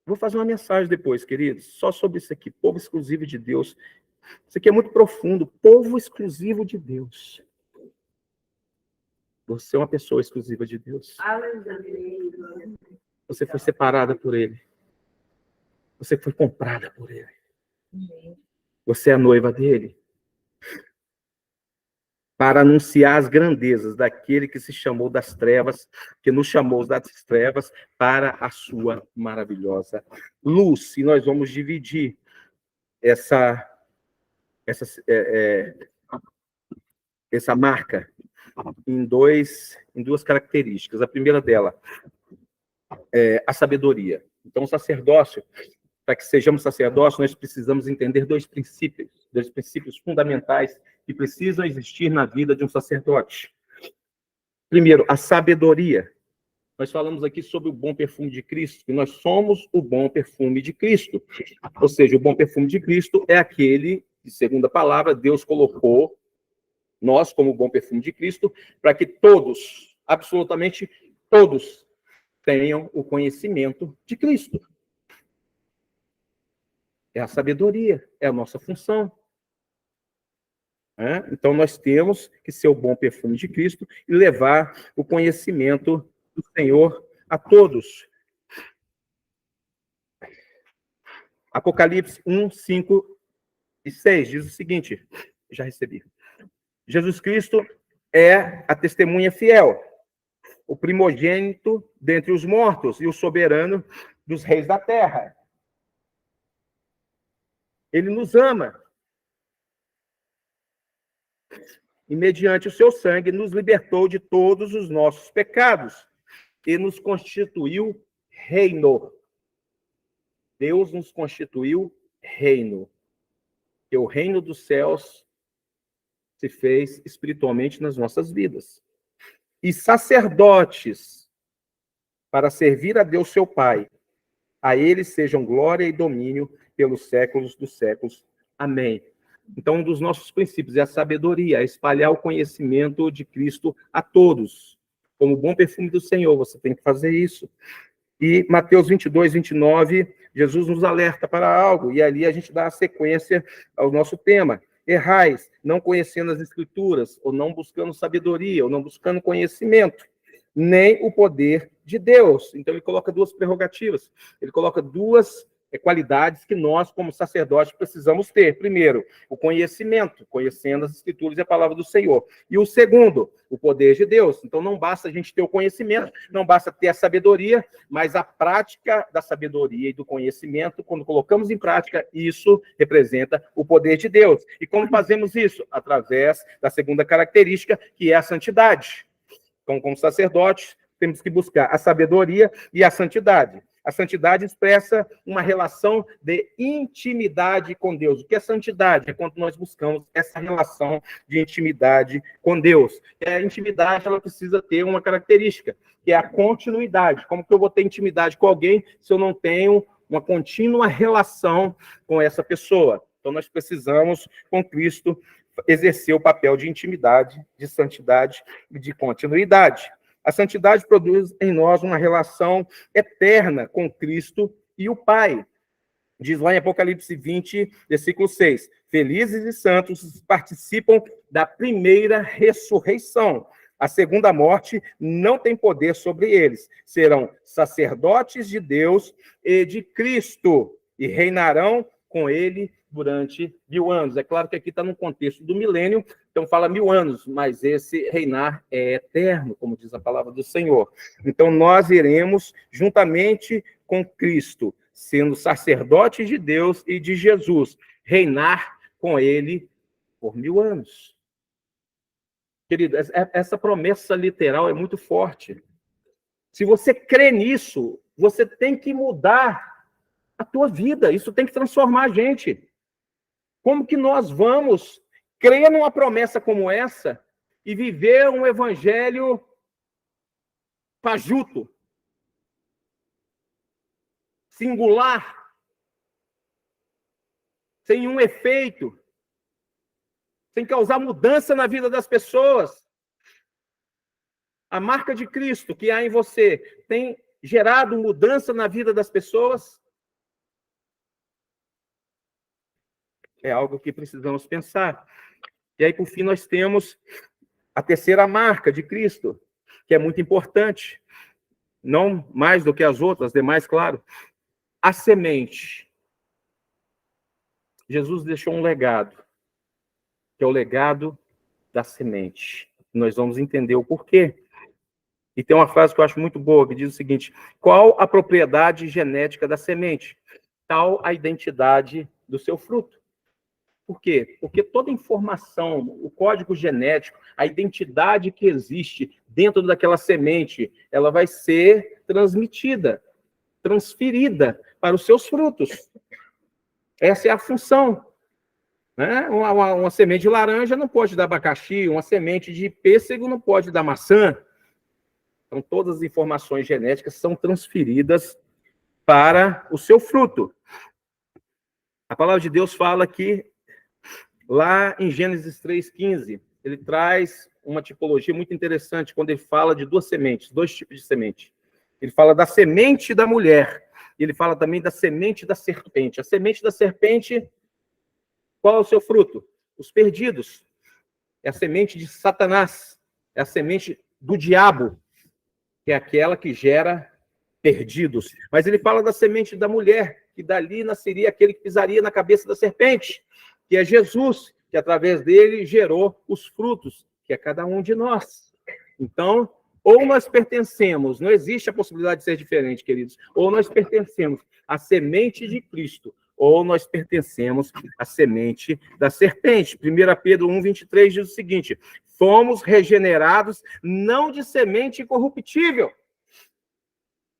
Vou fazer uma mensagem depois, queridos, só sobre isso aqui, povo exclusivo de Deus. Isso aqui é muito profundo, povo exclusivo de Deus. Você é uma pessoa exclusiva de Deus. Você foi separada por Ele. Você foi comprada por Ele. Você é a noiva dele. Para anunciar as grandezas daquele que se chamou das trevas, que nos chamou das trevas para a sua maravilhosa luz. E nós vamos dividir essa marca em duas características. A primeira dela é a sabedoria. Então, o sacerdócio, para que sejamos sacerdotes, nós precisamos entender dois princípios fundamentais que precisam existir na vida de um sacerdote. Primeiro, a sabedoria. Nós falamos aqui sobre o bom perfume de Cristo, que nós somos o bom perfume de Cristo. Ou seja, o bom perfume de Cristo é aquele, segundo a palavra, Deus colocou nós como o bom perfume de Cristo, para que todos, absolutamente todos, tenham o conhecimento de Cristo. É a sabedoria, é a nossa função. Então, nós temos que ser o bom perfume de Cristo e levar o conhecimento do Senhor a todos. Apocalipse 1, 5 e 6 diz o seguinte, já recebi. Jesus Cristo é a testemunha fiel, o primogênito dentre os mortos e o soberano dos reis da terra. Ele nos ama. E, mediante o seu sangue, nos libertou de todos os nossos pecados e nos constituiu reino. Deus nos constituiu reino. E o reino dos céus se fez espiritualmente nas nossas vidas. E sacerdotes para servir a Deus, seu Pai. A ele sejam glória e domínio pelos séculos dos séculos. Amém. Então, um dos nossos princípios é a sabedoria, é espalhar o conhecimento de Cristo a todos. Como bom perfume do Senhor, você tem que fazer isso. E Mateus 22, 29, Jesus nos alerta para algo, e ali a gente dá a sequência ao nosso tema. Errais, não conhecendo as Escrituras, ou não buscando sabedoria, ou não buscando conhecimento, nem o poder de Deus. Então, ele coloca duas prerrogativas, ele coloca duas qualidades que nós, como sacerdotes, precisamos ter. Primeiro, o conhecimento, conhecendo as Escrituras e a palavra do Senhor. E o segundo, o poder de Deus. Então, não basta a gente ter o conhecimento, não basta ter a sabedoria, mas a prática da sabedoria e do conhecimento, quando colocamos em prática, isso representa o poder de Deus. E como fazemos isso? Através da segunda característica, que é a santidade. Então, como sacerdotes, temos que buscar a sabedoria e a santidade. A santidade expressa uma relação de intimidade com Deus. O que é santidade? É quando nós buscamos essa relação de intimidade com Deus. E a intimidade, ela precisa ter uma característica, que é a continuidade. Como que eu vou ter intimidade com alguém se eu não tenho uma contínua relação com essa pessoa? Então, nós precisamos, com Cristo, exercer o papel de intimidade, de santidade e de continuidade. A santidade produz em nós uma relação eterna com Cristo e o Pai. Diz lá em Apocalipse 20, versículo 6, felizes e santos participam da primeira ressurreição. A segunda morte não tem poder sobre eles. Serão sacerdotes de Deus e de Cristo e reinarão com ele durante 1000 anos. É claro que aqui está no contexto do milênio, Então fala 1000 anos, mas esse reinar é eterno, como diz a palavra do Senhor. Então nós iremos juntamente com Cristo, sendo sacerdotes de Deus e de Jesus, reinar com ele por 1000 anos. Querido, essa promessa literal é muito forte. Se você crê nisso, você tem que mudar a tua vida. Isso tem que transformar a gente. Como que nós vamos crer numa promessa como essa e viver um evangelho fajuto, singular, sem um efeito, sem causar mudança na vida das pessoas? A marca de Cristo que há em você tem gerado mudança na vida das pessoas? É algo que precisamos pensar. E aí, por fim, nós temos a terceira marca de Cristo, que é muito importante, não mais do que as outras, as demais, claro. A semente. Jesus deixou um legado, que é o legado da semente. Nós vamos entender o porquê. E tem uma frase que eu acho muito boa, que diz o seguinte: qual a propriedade genética da semente? Tal a identidade do seu fruto. Por quê? Porque toda informação, o código genético, a identidade que existe dentro daquela semente, ela vai ser transmitida, transferida para os seus frutos. Essa é a função. Né? Uma semente de laranja não pode dar abacaxi, uma semente de pêssego não pode dar maçã. Então, todas as informações genéticas são transferidas para o seu fruto. A palavra de Deus fala que, lá em Gênesis 3,15, ele traz uma tipologia muito interessante quando ele fala de duas sementes, dois tipos de semente. Ele fala da semente da mulher, e ele fala também da semente da serpente. A semente da serpente, qual é o seu fruto? Os perdidos. É a semente de Satanás, é a semente do diabo, que é aquela que gera perdidos. Mas ele fala da semente da mulher, que dali nasceria aquele que pisaria na cabeça da serpente, que é Jesus, que através dele gerou os frutos, que é cada um de nós. Então, ou nós pertencemos, não existe a possibilidade de ser diferente, queridos, ou nós pertencemos à semente de Cristo, ou nós pertencemos à semente da serpente. 1 Pedro 1,23 diz o seguinte: fomos regenerados não de semente incorruptível.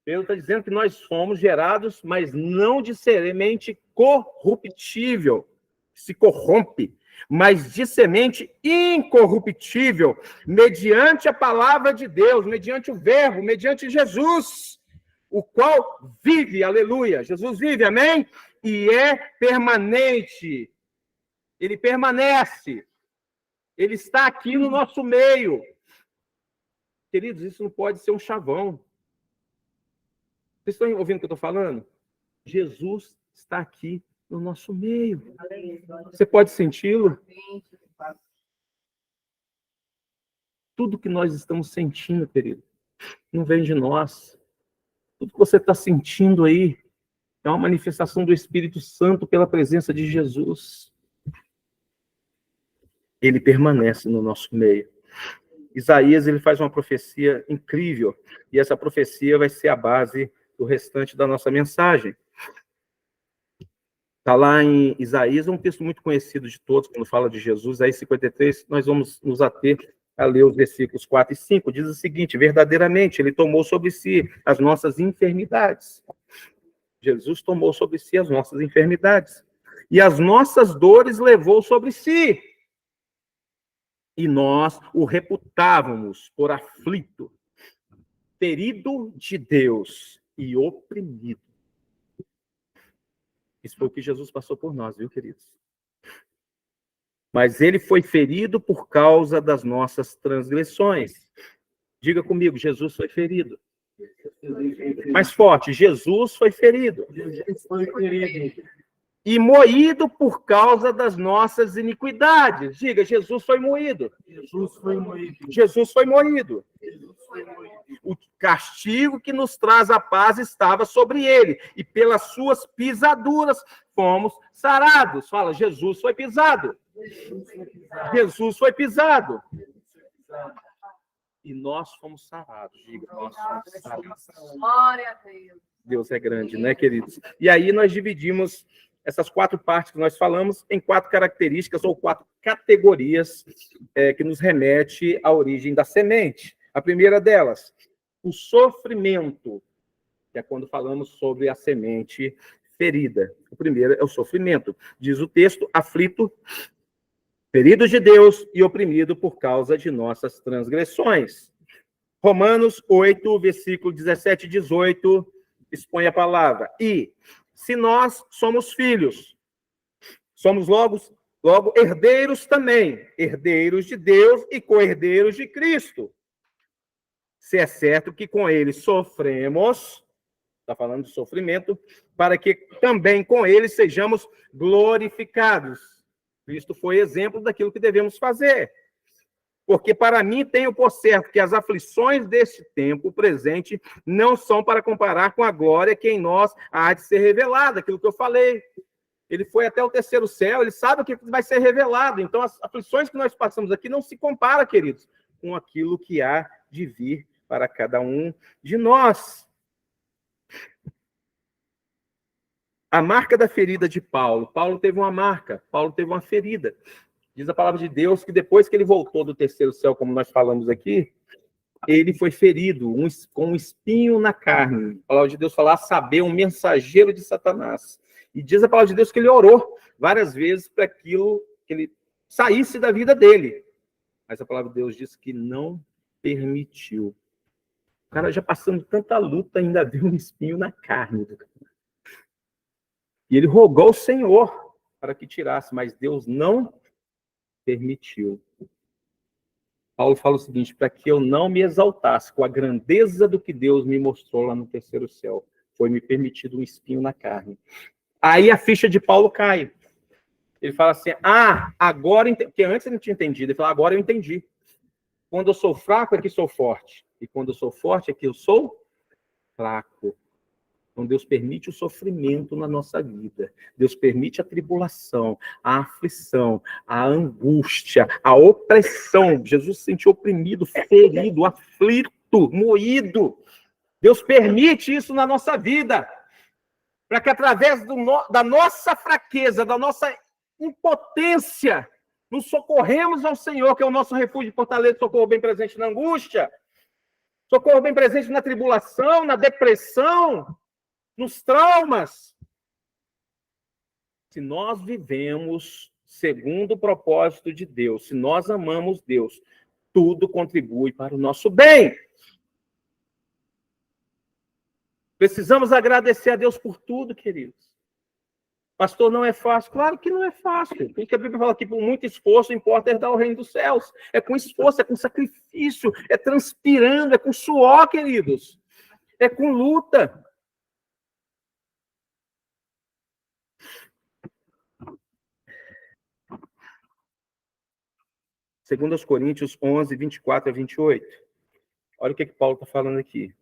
Pedro está dizendo que nós fomos gerados, mas não de semente corruptível, que se corrompe, mas de semente incorruptível, mediante a palavra de Deus, mediante o verbo, mediante Jesus, o qual vive, aleluia, Jesus vive, amém? E é permanente, ele permanece, ele está aqui no nosso meio. Queridos, isso não pode ser um chavão. Vocês estão ouvindo o que eu estou falando? Jesus está aqui no nosso meio. Você pode senti-lo? Tudo que nós estamos sentindo, querido, não vem de nós. Tudo que você está sentindo aí é uma manifestação do Espírito Santo pela presença de Jesus. Ele permanece no nosso meio. Isaías, ele faz uma profecia incrível, e essa profecia vai ser a base do restante da nossa mensagem. Está lá em Isaías, é um texto muito conhecido de todos, quando fala de Jesus, aí 53, nós vamos nos ater a ler os versículos 4 e 5, diz o seguinte: verdadeiramente, ele tomou sobre si as nossas enfermidades. Jesus tomou sobre si as nossas enfermidades, e as nossas dores levou sobre si. E nós o reputávamos por aflito, ferido de Deus e oprimido. Isso foi o que Jesus passou por nós, viu, queridos? Mas ele foi ferido por causa das nossas transgressões. Diga comigo, Jesus foi ferido. Mais forte, Jesus foi ferido. Jesus foi ferido. E moído por causa das nossas iniquidades. Diga, Jesus foi moído. Jesus foi moído. Jesus foi moído. Jesus foi moído. O castigo que nos traz a paz estava sobre ele, e pelas suas pisaduras fomos sarados. Fala, Jesus foi pisado. Jesus foi pisado. E nós fomos sarados. Diga, nós fomos sarados. Glória a Deus. Deus é grande, né, queridos? E aí nós dividimos essas 4 partes que nós falamos em 4 características ou 4 categorias que nos remete à origem da semente. A primeira delas, o sofrimento, que é quando falamos sobre a semente ferida. O primeiro é o sofrimento. Diz o texto, aflito, ferido de Deus e oprimido por causa de nossas transgressões. Romanos 8, versículo 17 e 18, expõe a palavra. E, se nós somos filhos, somos logo herdeiros também, herdeiros de Deus e co-herdeiros de Cristo. Se é certo que com ele sofremos, está falando de sofrimento, para que também com ele sejamos glorificados. Cristo foi exemplo daquilo que devemos fazer. Porque para mim tenho por certo que as aflições deste tempo presente não são para comparar com a glória que em nós há de ser revelada, aquilo que eu falei. Ele foi até o terceiro céu, ele sabe o que vai ser revelado. Então, as aflições que nós passamos aqui não se compara, queridos, com aquilo que há de vir para cada um de nós. A marca da ferida de Paulo. Paulo teve uma marca, Paulo teve uma ferida. Diz a palavra de Deus que depois que ele voltou do terceiro céu, como nós falamos aqui, ele foi ferido com um espinho na carne. A palavra de Deus fala, a saber, um mensageiro de Satanás. E diz a palavra de Deus que ele orou várias vezes para aquilo que ele saísse da vida dele. Mas a palavra de Deus diz que não permitiu. O cara já passando tanta luta, ainda viu um espinho na carne do cara. E ele rogou ao Senhor para que tirasse, mas Deus não permitiu. Paulo fala o seguinte, para que eu não me exaltasse com a grandeza do que Deus me mostrou lá no terceiro céu, foi me permitido um espinho na carne. Aí a ficha de Paulo cai. Ele fala assim, agora, porque antes ele não tinha entendido, ele fala, agora eu entendi. Quando eu sou fraco é que sou forte, e quando eu sou forte é que eu sou fraco. Então, Deus permite o sofrimento na nossa vida. Deus permite a tribulação, a aflição, a angústia, a opressão. Jesus se sentiu oprimido, ferido, aflito, moído. Deus permite isso na nossa vida. Para que através da nossa fraqueza, da nossa impotência, nos socorremos ao Senhor, que é o nosso refúgio, fortaleza, socorro bem presente na angústia. Socorro bem presente na tribulação, na depressão, nos traumas. Se nós vivemos segundo o propósito de Deus, se nós amamos Deus, tudo contribui para o nosso bem. Precisamos agradecer a Deus por tudo, queridos. Pastor, não é fácil? Claro que não é fácil. Porque a Bíblia fala que por muito esforço importa herdar o reino dos céus. É com esforço, é com sacrifício, é transpirando, é com suor, queridos. É com luta. Segundo aos Coríntios 11, 24 a 28. Olha o que Paulo está falando aqui.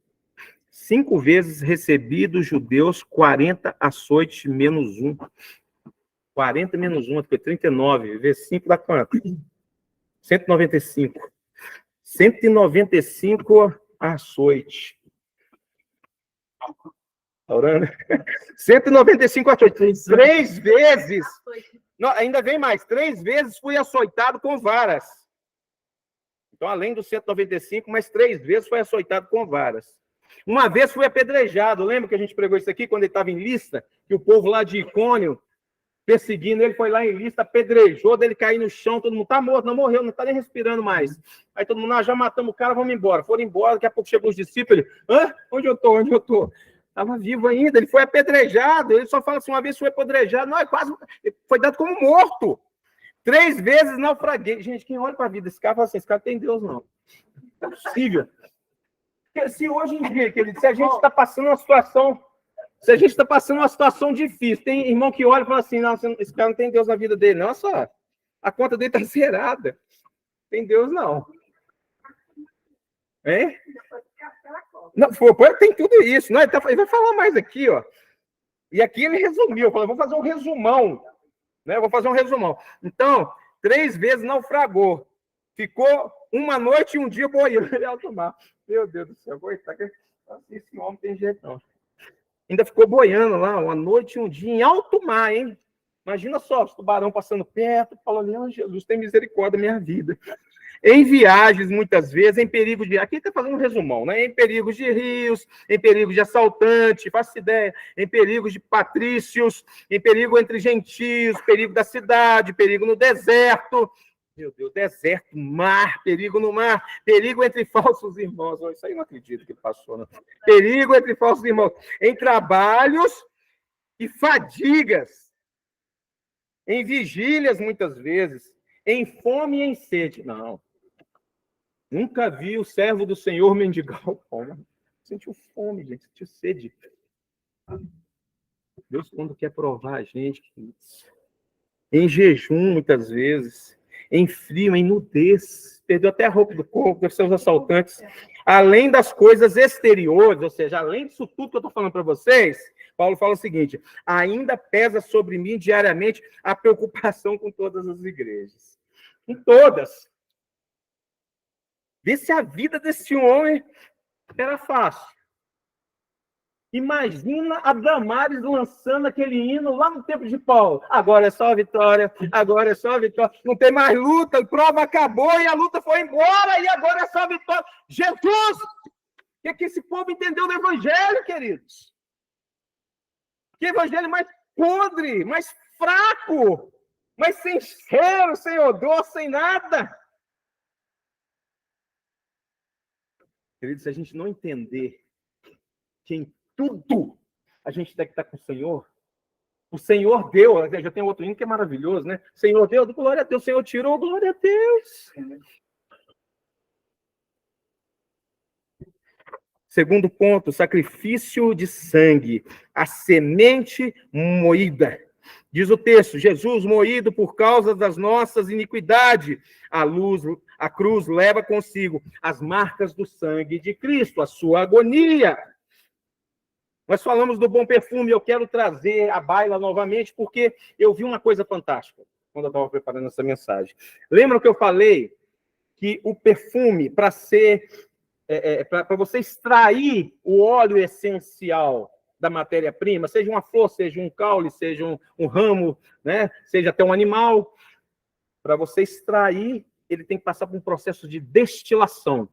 5 vezes recebi dos judeus 40 açoites menos 1. 40 menos 1, foi 39. Vezes 5 dá quanto? 195. 195 açoites. Está orando? 195 açoites. 3 vezes. Não, ainda vem mais. 3 vezes fui açoitado com varas. Então, além dos 195, mais 3 vezes foi açoitado com varas. Uma vez fui apedrejado. Lembra que a gente pregou isso aqui quando ele estava em Listra? Que o povo lá de Icônio, perseguindo ele, foi lá em Listra, apedrejou, dele cair no chão, todo mundo está morto, não morreu, não está nem respirando mais. Aí todo mundo, já matamos o cara, vamos embora. Foram embora, daqui a pouco chegou os discípulos, ele, onde eu estou? Onde eu estou? Estava vivo ainda, ele foi apedrejado, ele só fala assim, uma vez foi apedrejado, não, quase foi dado como morto. 3 vezes naufraguei. Gente, quem olha para a vida desse cara fala assim, esse cara tem Deus, não. Não é possível. Porque se hoje em dia, querido, se a gente está passando uma situação difícil, tem irmão que olha e fala assim, não, esse cara não tem Deus na vida dele, não, só a conta dele está zerada. Tem Deus, não. Hein? Não, tem tudo isso. Não, ele vai falar mais aqui, ó. E aqui ele resumiu, falou, vou fazer um resumão. Né? Eu vou fazer um resumão. Então, 3 vezes naufragou. Ficou uma noite e um dia boiando em alto mar. Meu Deus do céu, coitado. Esse homem tem jeito, não. Ainda ficou boiando lá uma noite e um dia em alto mar, hein? Imagina só, os tubarão passando perto, falando, Jesus, tem misericórdia da minha vida. Em viagens, muitas vezes, em perigo de... Aqui está fazendo um resumão, né? Em perigos de rios, em perigo de assaltante, faço ideia, em perigo de patrícios, em perigo entre gentios, perigo da cidade, perigo no deserto. Meu Deus, deserto, mar, perigo no mar, perigo entre falsos irmãos. Isso aí eu não acredito que passou, não. Perigo entre falsos irmãos. Em trabalhos e fadigas. Em vigílias, muitas vezes. Em fome e em sede. Não. Nunca vi o servo do Senhor mendigar o pão. Sentiu fome, gente, sentiu sede. Deus, quando quer provar a gente, em jejum, muitas vezes, em frio, em nudez, perdeu até a roupa do corpo dos seus assaltantes. Além das coisas exteriores, ou seja, além disso tudo que eu estou falando para vocês, Paulo fala o seguinte: ainda pesa sobre mim diariamente a preocupação com todas as igrejas. Com todas. Vê se a vida desse homem era fácil. Imagina a Damares lançando aquele hino lá no tempo de Paulo. Agora é só a vitória, agora é só a vitória. Não tem mais luta, a prova acabou e a luta foi embora e agora é só a vitória. Jesus! O que esse povo entendeu do evangelho, queridos? Que evangelho mais podre, mais fraco, mais sem cheiro, sem odor, sem nada. Queridos, se a gente não entender que em tudo a gente tem que estar com o Senhor deu, já tem outro hino que é maravilhoso, né? O Senhor deu, glória a Deus, o Senhor tirou, glória a Deus. Segundo ponto, sacrifício de sangue, a semente moída. Diz o texto, Jesus moído por causa das nossas iniquidades. A cruz leva consigo as marcas do sangue de Cristo, a sua agonia. Nós falamos do bom perfume, eu quero trazer a baila novamente, porque eu vi uma coisa fantástica quando eu estava preparando essa mensagem. Lembram que eu falei que o perfume, para você extrair o óleo essencial da matéria-prima, seja uma flor, seja um caule, seja um ramo, né? Seja até um animal, para você extrair, ele tem que passar por um processo de destilação.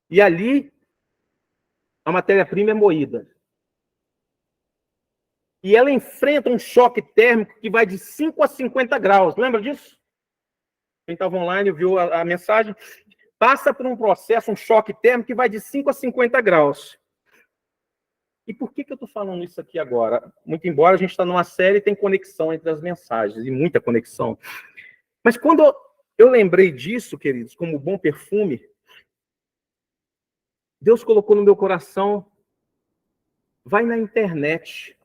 E ali, a matéria-prima é moída. E ela enfrenta um choque térmico que vai de 5 a 50 graus. Lembra disso? Quem estava online viu a mensagem. Passa por um processo, um choque térmico que vai de 5 a 50 graus. E por que eu estou falando isso aqui agora? Muito embora a gente está numa série, tem conexão entre as mensagens, e muita conexão. Mas quando eu lembrei disso, queridos, como bom perfume, Deus colocou no meu coração, vai na internet.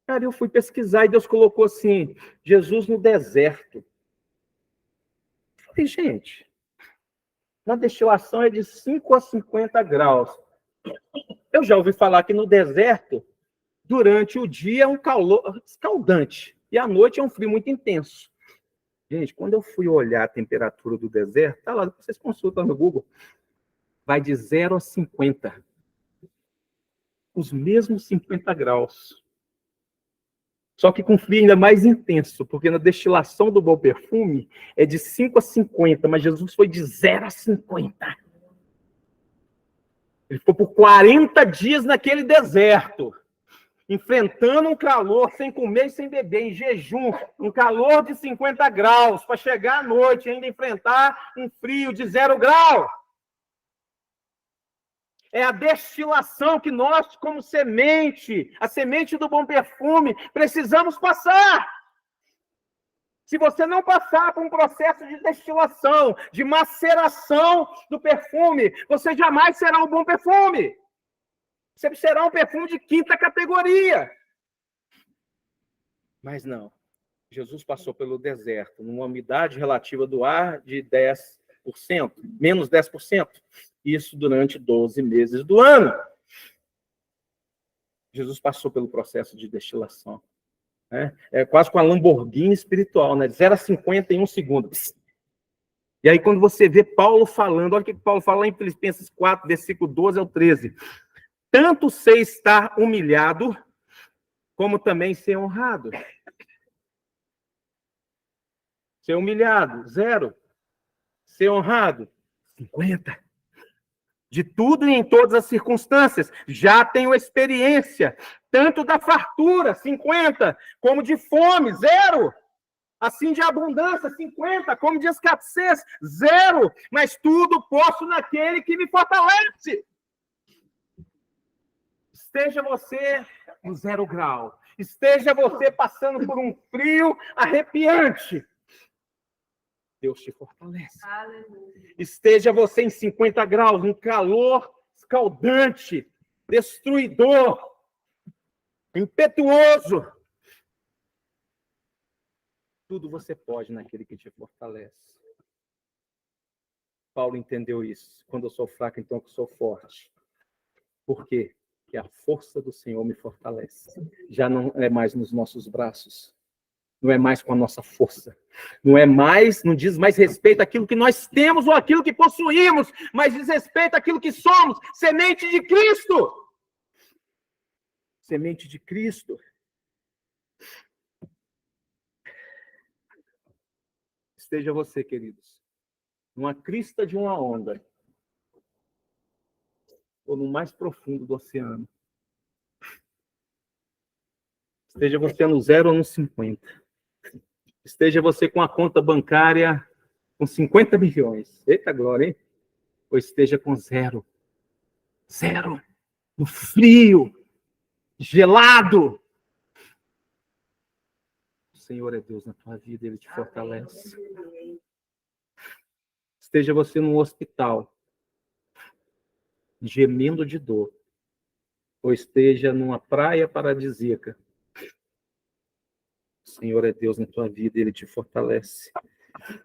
Cara, eu fui pesquisar e Deus colocou assim, Jesus no deserto. Eu falei, gente, na destilação é de 5 a 50 graus. Eu já ouvi falar que no deserto, durante o dia é um calor escaldante e à noite é um frio muito intenso. Gente, quando eu fui olhar a temperatura do deserto, tá lá, vocês consultam no Google, vai de 0 a 50. Os mesmos 50 graus. Só que com frio ainda mais intenso, porque na destilação do bom perfume é de 5 a 50, mas Jesus foi de 0 a 50. Ele ficou por 40 dias naquele deserto, enfrentando um calor, sem comer e sem beber, em jejum, um calor de 50 graus, para chegar à noite e ainda enfrentar um frio de 0 grau. É a destilação que nós, como semente, a semente do bom perfume, precisamos passar. Se você não passar por um processo de destilação, de maceração do perfume, você jamais será um bom perfume. Você será um perfume de 5ª categoria. Mas não. Jesus passou pelo deserto, numa umidade relativa do ar de 10%, menos 10%. Isso durante 12 meses do ano. Jesus passou pelo processo de destilação. Né? É quase com a Lamborghini espiritual, né? 0 a 50 em 1 segundo. E aí, quando você vê Paulo falando, olha o que Paulo fala lá em Filipenses 4, versículo 12 ao 13. Tanto sei estar humilhado, como também ser honrado. Ser humilhado, 0. Ser honrado, 50. De tudo e em todas as circunstâncias, já tenho experiência, tanto da fartura, 50, como de fome, 0. Assim de abundância, 50, como de escassez, 0. Mas tudo posso naquele que me fortalece. Esteja você no 0 grau, esteja você passando por um frio arrepiante, Deus te fortalece. Aleluia. Esteja você em 50 graus, um calor escaldante, destruidor, impetuoso. Tudo você pode naquele que te fortalece. Paulo entendeu isso. Quando eu sou fraco, então eu sou forte. Por quê? Porque a força do Senhor me fortalece. Já não é mais nos nossos braços. Não é mais com a nossa força. Não diz mais respeito àquilo que nós temos ou àquilo que possuímos, mas diz respeito àquilo que somos. Semente de Cristo. Semente de Cristo. Esteja você, queridos, numa crista de uma onda, ou no mais profundo do oceano. Esteja você no 0 ou no 50. Esteja você com a conta bancária com 50 milhões. Eita glória, hein? Ou esteja com 0. 0. No frio. Gelado. O Senhor é Deus na tua vida, Ele te fortalece. Esteja você num hospital, gemendo de dor. Ou esteja numa praia paradisíaca. O Senhor é Deus na tua vida, Ele te fortalece.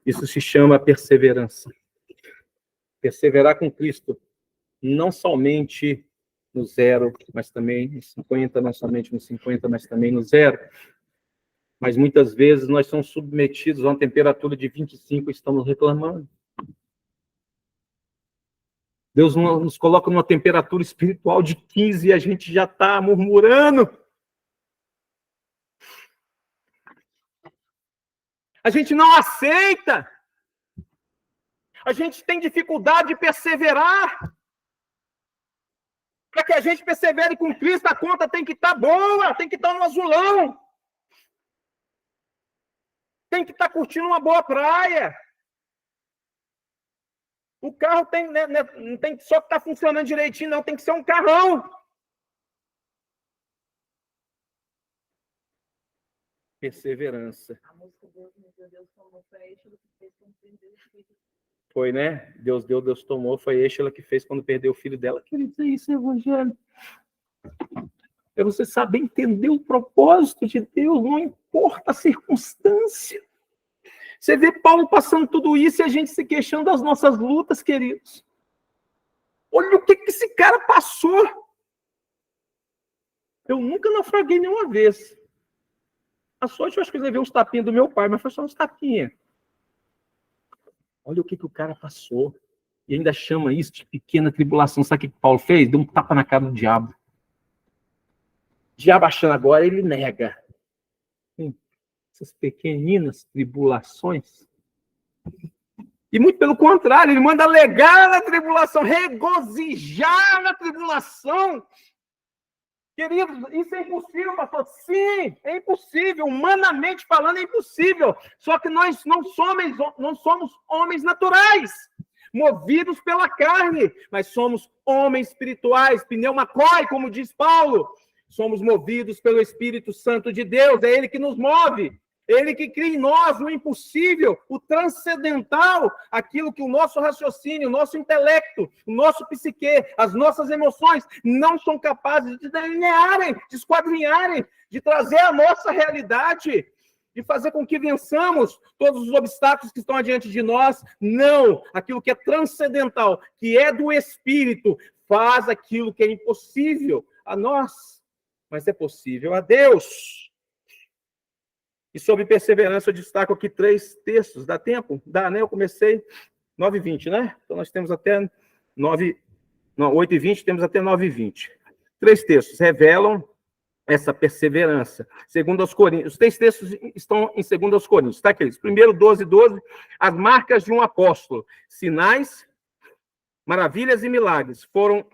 Isso se chama perseverança. Perseverar com Cristo, não somente no 0, mas também no 50, não somente no 50, mas também no 0. Mas muitas vezes nós somos submetidos a uma temperatura de 25 e estamos reclamando. Deus nos coloca numa temperatura espiritual de 15 e a gente já está murmurando. A gente não aceita. A gente tem dificuldade de perseverar. Para que a gente persevere com Cristo, a conta tem que estar boa, tem que estar no azulão. Tem que estar curtindo uma boa praia. O carro não tem só que estar funcionando direitinho, não. Tem que ser um carrão. Perseverança. A música Deus tomou foi a Êxola que fez quando perdeu o filho. Foi, né? Deus deu, Deus tomou. Foi a Êxola que fez quando perdeu o filho dela. Queridos, é isso, Evangelho. É você saber entender o propósito de Deus, não importa a circunstância. Você vê Paulo passando tudo isso e a gente se queixando das nossas lutas, queridos. Olha o que esse cara passou. Eu nunca naufraguei nenhuma vez. A sorte, eu acho que eu levei uns tapinhas do meu pai, mas foi só uns tapinhas. Olha o que o cara passou. E ainda chama isso de pequena tribulação. Sabe o que Paulo fez? Deu um tapa na cara do diabo. O diabo achando agora, ele nega. Essas pequeninas tribulações. E muito pelo contrário, ele manda alegar na tribulação, regozijar na tribulação. Queridos, isso é impossível, pastor. Sim, é impossível. Humanamente falando, é impossível. Só que nós não somos homens naturais, movidos pela carne, mas somos homens espirituais, pneumakoi, como diz Paulo. Somos movidos pelo Espírito Santo de Deus. É Ele que nos move. Ele que cria em nós o impossível, o transcendental, aquilo que o nosso raciocínio, o nosso intelecto, o nosso psique, as nossas emoções não são capazes de delinearem, de esquadrinharem, de trazer a nossa realidade, de fazer com que vençamos todos os obstáculos que estão adiante de nós. Não, aquilo que é transcendental, que é do Espírito, faz aquilo que é impossível a nós. mas é possível a Deus. E sobre perseverança, eu destaco aqui 3 textos. Dá tempo? Dá, né? Eu comecei 9h20, né? Então nós temos até 8h20, temos até 9h20. 3 textos revelam essa perseverança. Segundo aos Coríntios, os 3 textos estão em 2 aos Coríntios, tá, queridos? Primeiro, 12, as marcas de um apóstolo, sinais, maravilhas e milagres foram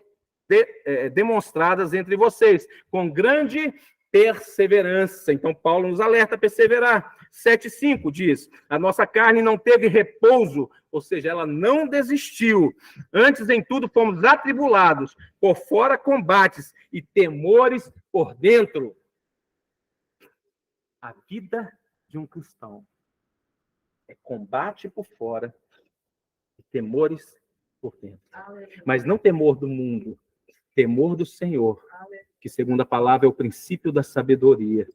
demonstradas entre vocês, com grande perseverança. Então, Paulo nos alerta a perseverar. 7:5 diz, a nossa carne não teve repouso, ou seja, ela não desistiu. Antes, em tudo, fomos atribulados, por fora combates e temores por dentro. A vida de um cristão é combate por fora e temores por dentro. Mas não temor do mundo, temor do Senhor, que, segundo a palavra, é o princípio da sabedoria.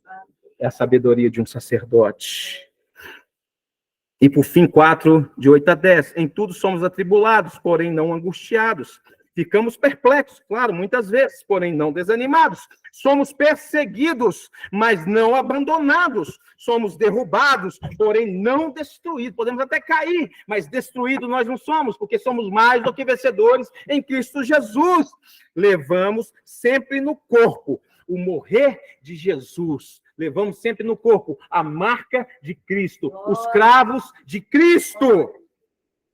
É a sabedoria de um sacerdote. E, por fim, 4, de 8 a 10. Em tudo somos atribulados, porém não angustiados. Ficamos perplexos, claro, muitas vezes, porém não desanimados. Somos perseguidos, mas não abandonados. Somos derrubados, porém não destruídos. Podemos até cair, mas destruídos nós não somos, porque somos mais do que vencedores em Cristo Jesus. Levamos sempre no corpo o morrer de Jesus. Levamos sempre no corpo a marca de Cristo, os cravos de Cristo,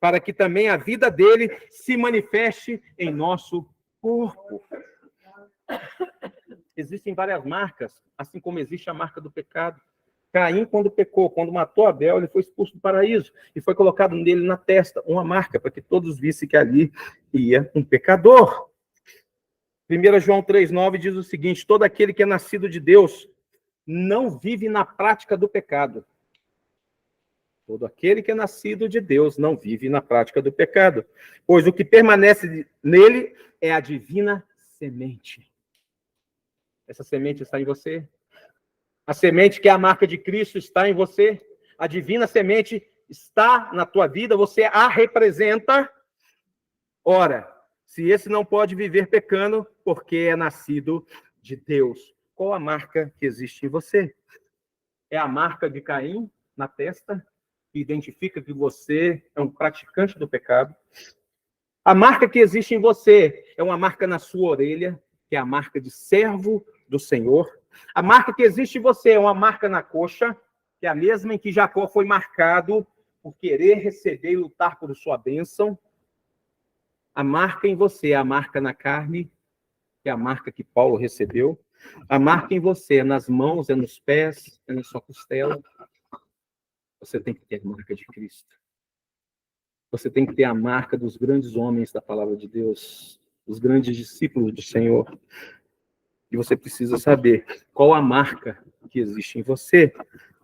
para que também a vida dele se manifeste em nosso corpo. Existem várias marcas, assim como existe a marca do pecado. Caim, quando pecou, quando matou Abel, ele foi expulso do paraíso e foi colocado nele na testa uma marca, para que todos vissem que ali ia um pecador. 1 João 3,9 diz o seguinte, todo aquele que é nascido de Deus não vive na prática do pecado. Todo aquele que é nascido de Deus não vive na prática do pecado, pois o que permanece nele é a divina semente. Essa semente está em você. A semente que é a marca de Cristo está em você. A divina semente está na tua vida, você a representa. Ora, se esse não pode viver pecando, porque é nascido de Deus. Qual a marca que existe em você? É a marca de Caim na testa, que identifica que você é um praticante do pecado. A marca que existe em você é uma marca na sua orelha, que é a marca de servo do Senhor. A marca que existe em você é uma marca na coxa, que é a mesma em que Jacó foi marcado por querer receber e lutar por sua bênção. A marca em você é a marca na carne, que é a marca que Paulo recebeu. A marca em você é nas mãos, é nos pés, é na sua costela. Você tem que ter a marca de Cristo. Você tem que ter a marca dos grandes homens da palavra de Deus, os grandes discípulos do Senhor. E você precisa saber qual a marca que existe em você.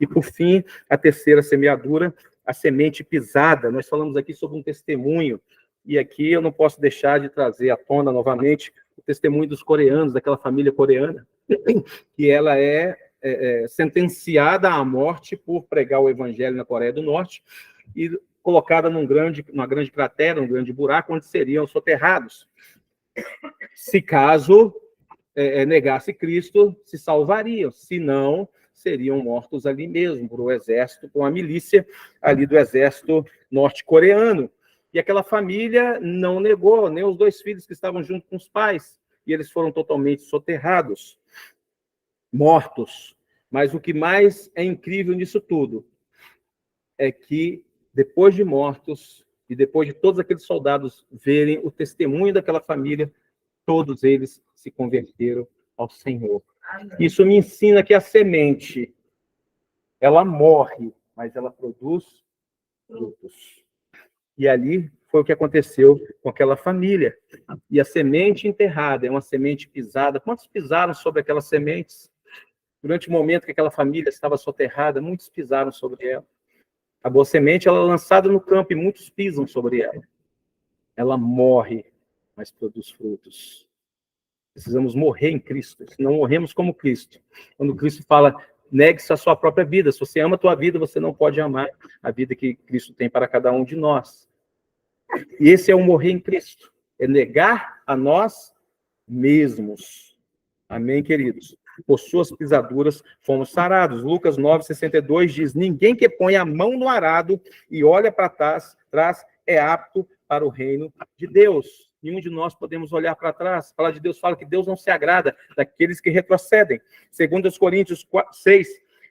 E, por fim, a terceira semeadura, a semente pisada. Nós falamos aqui sobre um testemunho. E aqui eu não posso deixar de trazer à tona novamente o testemunho dos coreanos, daquela família coreana, que ela é sentenciada à morte por pregar o evangelho na Coreia do Norte e colocada numa grande cratera, um grande buraco, onde seriam soterrados. Se caso negasse Cristo, se salvariam. Se não, seriam mortos ali mesmo, por um exército, por uma milícia ali do exército norte-coreano. E aquela família não negou, nem os 2 filhos que estavam junto com os pais. E eles foram totalmente soterrados, mortos. Mas o que mais é incrível nisso tudo é que, depois de mortos, e depois de todos aqueles soldados verem o testemunho daquela família, todos eles se converteram ao Senhor. Isso me ensina que a semente, ela morre, mas ela produz frutos. E ali foi o que aconteceu com aquela família. E a semente enterrada é uma semente pisada. Quantos pisaram sobre aquelas sementes? Durante o momento que aquela família estava soterrada, muitos pisaram sobre ela. A boa semente, ela é lançada no campo e muitos pisam sobre ela. Ela morre, mas produz frutos. Precisamos morrer em Cristo, senão morremos como Cristo. Quando Cristo fala, negue-se a sua própria vida. Se você ama a tua vida, você não pode amar a vida que Cristo tem para cada um de nós. E esse é o morrer em Cristo. É negar a nós mesmos. Amém, queridos? por suas pisaduras fomos sarados. Lucas 9:62 diz: ninguém que põe a mão no arado e olha para trás é apto para o reino de Deus. Nenhum de nós podemos olhar para trás. A palavra de Deus fala que Deus não se agrada daqueles que retrocedem. 2 Coríntios 6,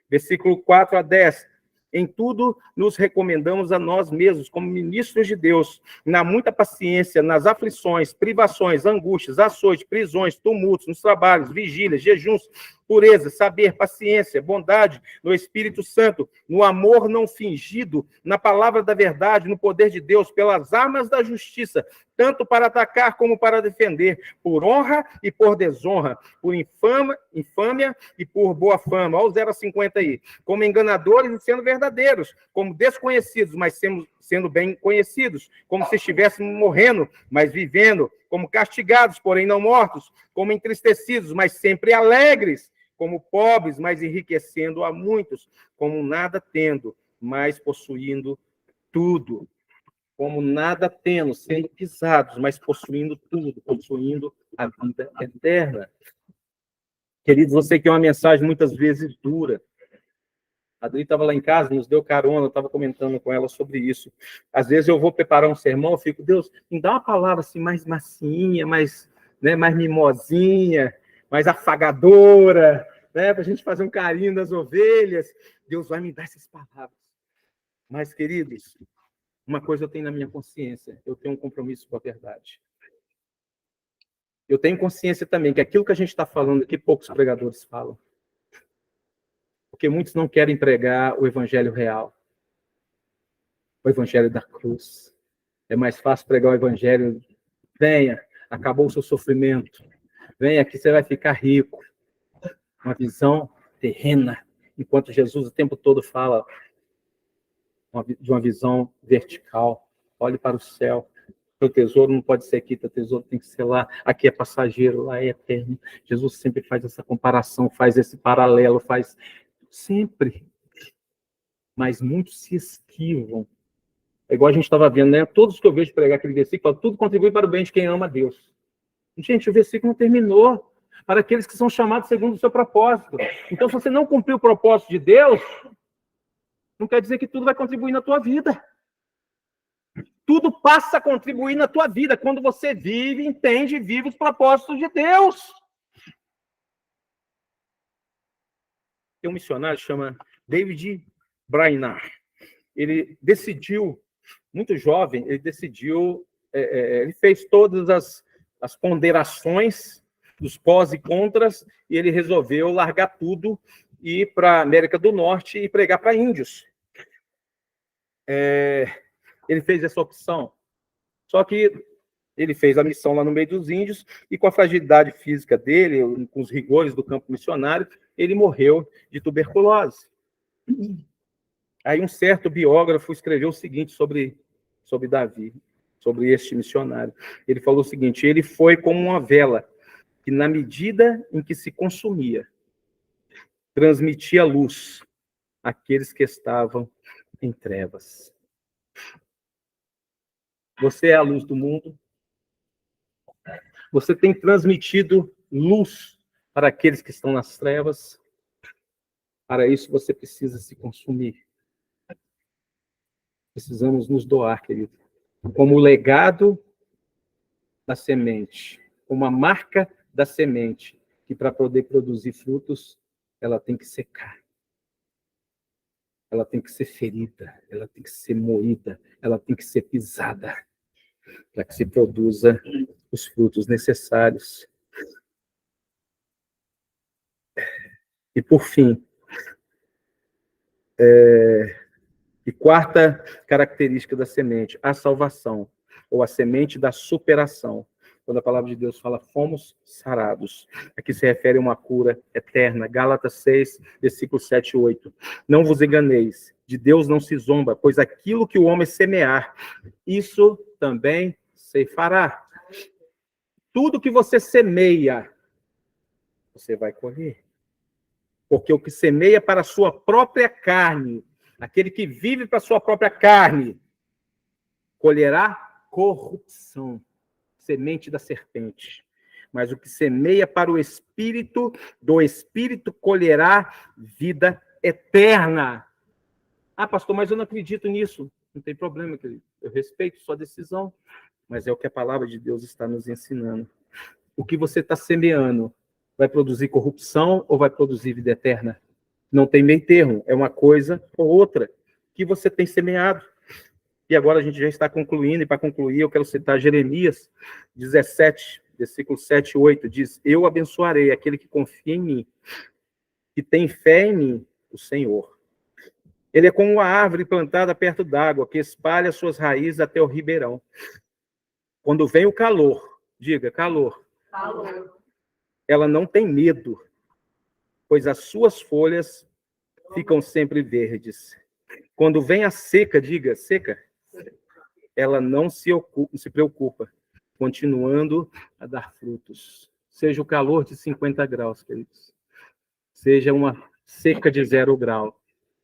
versículo 4-10. Em tudo nos recomendamos a nós mesmos, como ministros de Deus, na muita paciência, nas aflições, privações, angústias, açoites, prisões, tumultos, nos trabalhos, vigílias, jejuns, pureza, saber, paciência, bondade, no Espírito Santo, no amor não fingido, na palavra da verdade, no poder de Deus, pelas armas da justiça, tanto para atacar como para defender, por honra e por desonra, por infâmia e por boa fama. Olha o 0-50 aí. Como enganadores e sendo verdadeiros, como desconhecidos, mas sendo bem conhecidos, como se estivéssemos morrendo, mas vivendo, como castigados, porém não mortos, como entristecidos, mas sempre alegres, como pobres, mas enriquecendo a muitos, como nada tendo, mas possuindo tudo. Como nada tendo, sendo pisados, mas possuindo tudo, possuindo a vida eterna. Queridos, você que é uma mensagem muitas vezes dura. A Adri estava lá em casa, nos deu carona, eu estava comentando com ela sobre isso. Às vezes eu vou preparar um sermão, eu fico, Deus, me dá uma palavra assim mais macinha, mais mimosinha, mais afagadora, né, para a gente fazer um carinho das ovelhas. Deus vai me dar essas palavras. Mas, queridos, uma coisa eu tenho na minha consciência, eu tenho um compromisso com a verdade. Eu tenho consciência também que aquilo que a gente está falando aqui, poucos pregadores falam. Porque muitos não querem pregar o evangelho real. O evangelho da cruz. É mais fácil pregar o evangelho. Venha, acabou o seu sofrimento. Venha aqui, você vai ficar rico. Uma visão terrena. Enquanto Jesus o tempo todo fala de uma visão vertical. Olhe para o céu. Teu tesouro não pode ser aqui, teu tesouro tem que ser lá. Aqui é passageiro, lá é eterno. Jesus sempre faz essa comparação, faz esse paralelo, faz sempre. Mas muitos se esquivam. É igual a gente estava vendo, né? Todos que eu vejo pregar aquele versículo, tudo contribui para o bem de quem ama a Deus. Gente, o versículo não terminou. Para aqueles que são chamados segundo o seu propósito. Então, se você não cumprir o propósito de Deus, não quer dizer que tudo vai contribuir na tua vida. Tudo passa a contribuir na tua vida quando você vive, entende e vive os propósitos de Deus. Tem um missionário que chama David Brainerd. Ele decidiu, muito jovem, ele fez todas as ponderações dos pós e contras, e ele resolveu largar tudo e ir para a América do Norte e pregar para índios. Ele fez essa opção. Só que ele fez a missão lá no meio dos índios e com a fragilidade física dele, com os rigores do campo missionário, ele morreu de tuberculose. Aí um certo biógrafo escreveu o seguinte sobre Davi, sobre este missionário. Ele falou o seguinte: ele foi como uma vela que, na medida em que se consumia, transmitia luz àqueles que estavam em trevas. Você é a luz do mundo. Você tem transmitido luz para aqueles que estão nas trevas. Para isso, você precisa se consumir. Precisamos nos doar, querido. Como o legado da semente, como a marca da semente, que para poder produzir frutos, ela tem que secar. Ela tem que ser ferida, ela tem que ser moída, ela tem que ser pisada, para que se produza os frutos necessários. E, por fim, e quarta característica da semente, a salvação, ou a semente da superação. Quando a palavra de Deus fala, fomos sarados. Aqui se refere a uma cura eterna. Gálatas 6, versículos 7 e 8. Não vos enganeis, de Deus não se zomba, pois aquilo que o homem semear, isso também ceifará. Tudo que você semeia, você vai colher. Porque o que semeia para a sua própria carne, aquele que vive para a sua própria carne, colherá corrupção, semente da serpente. Mas o que semeia para o Espírito, do Espírito colherá vida eterna. Ah, pastor, mas eu não acredito nisso. Não tem problema, querido. Eu respeito sua decisão, mas é o que a palavra de Deus está nos ensinando. O que você está semeando vai produzir corrupção ou vai produzir vida eterna? Não tem meio termo, é uma coisa ou outra que você tem semeado. E agora a gente já está concluindo, e para concluir eu quero citar Jeremias 17, versículo 7 e 8, diz: eu abençoarei aquele que confia em mim, que tem fé em mim, o Senhor. Ele é como uma árvore plantada perto d'água, que espalha suas raízes até o ribeirão. Quando vem o calor, diga, calor. Calor. Ela não tem medo, pois as suas folhas ficam sempre verdes. Quando vem a seca, diga, seca, ela não se preocupa, continuando a dar frutos. Seja o calor de 50 graus, queridos. Seja uma seca de 0 grau.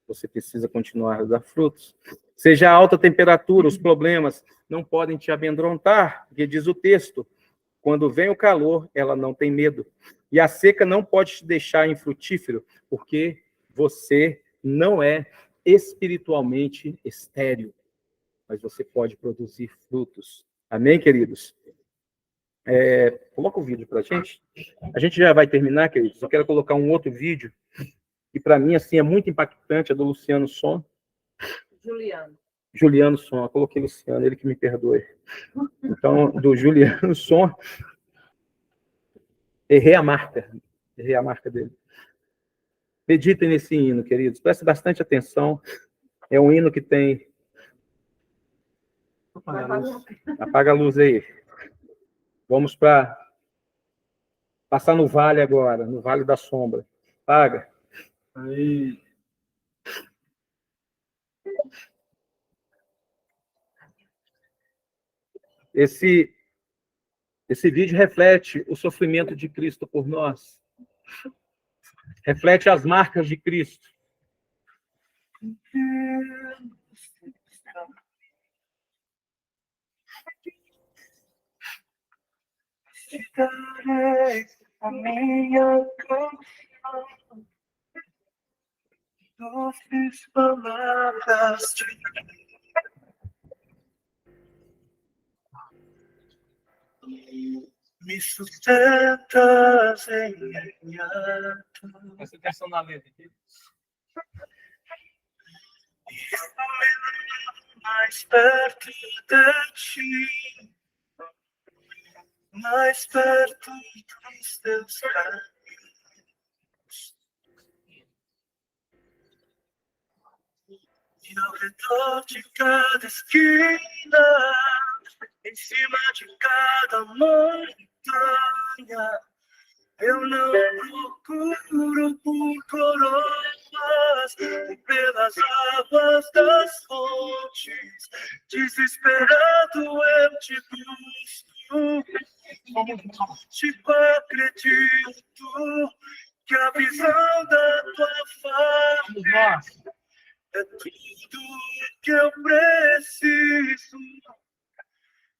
Você precisa continuar a dar frutos. Seja a alta temperatura, os problemas não podem te amedrontar, porque diz o texto, quando vem o calor, ela não tem medo. E a seca não pode te deixar infrutífero, porque você não é espiritualmente estéril, mas você pode produzir frutos. Amém, queridos? Coloca o vídeo para a gente. A gente já vai terminar, queridos. Eu quero colocar um outro vídeo, que para mim assim, é muito impactante, é do Luciano Son. Juliano Son, eu coloquei Luciano, ele que me perdoe. Então, do Juliano Son, errei a marca dele. Meditem nesse hino, queridos, prestem bastante atenção. É um hino que tem... Apaga a luz aí. Vamos para passar no vale agora, no Vale da Sombra. Apaga. Aí. Esse vídeo reflete o sofrimento de Cristo por nós. Reflete as marcas de Cristo. A minha canção, doces palavras de me sustentas em minha dor. Presta atenção na letra. Eu me levo mais perto de ti, mais perto dos teus caminhos. E ao redor de cada esquina, em cima de cada montanha, eu não procuro por coroas e pelas águas das fontes. Desesperado eu te busco, tipo acredito que a visão da tua face é tudo que eu preciso.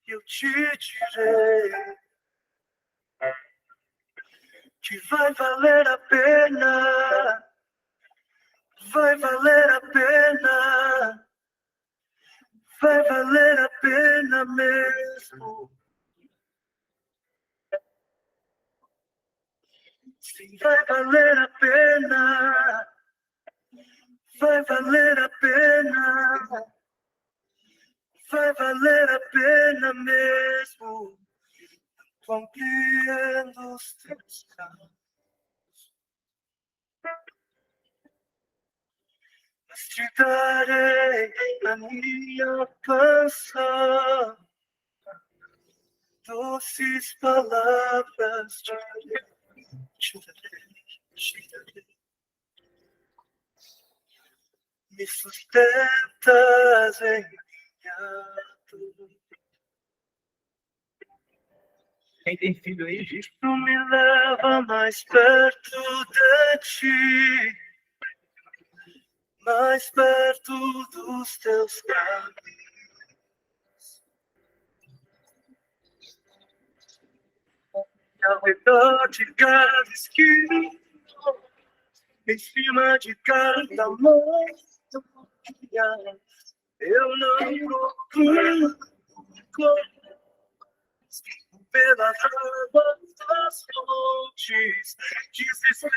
Eu te direi que vai valer a pena, vai valer a pena, vai valer a pena mesmo. Sim, vai valer a pena, vai valer a pena, vai valer a pena mesmo. Compreendo os teus caminhos, mas te darei a minha canção, doces palavras de te darei. Me sustentas em minha dor. Quem tem filho aí, diz. Tu me leva mais perto de ti, mais perto dos teus caminhos. ao redor de cada esquina, em cima de cada montanha, eu não procuro pelas águas das fontes, desespero,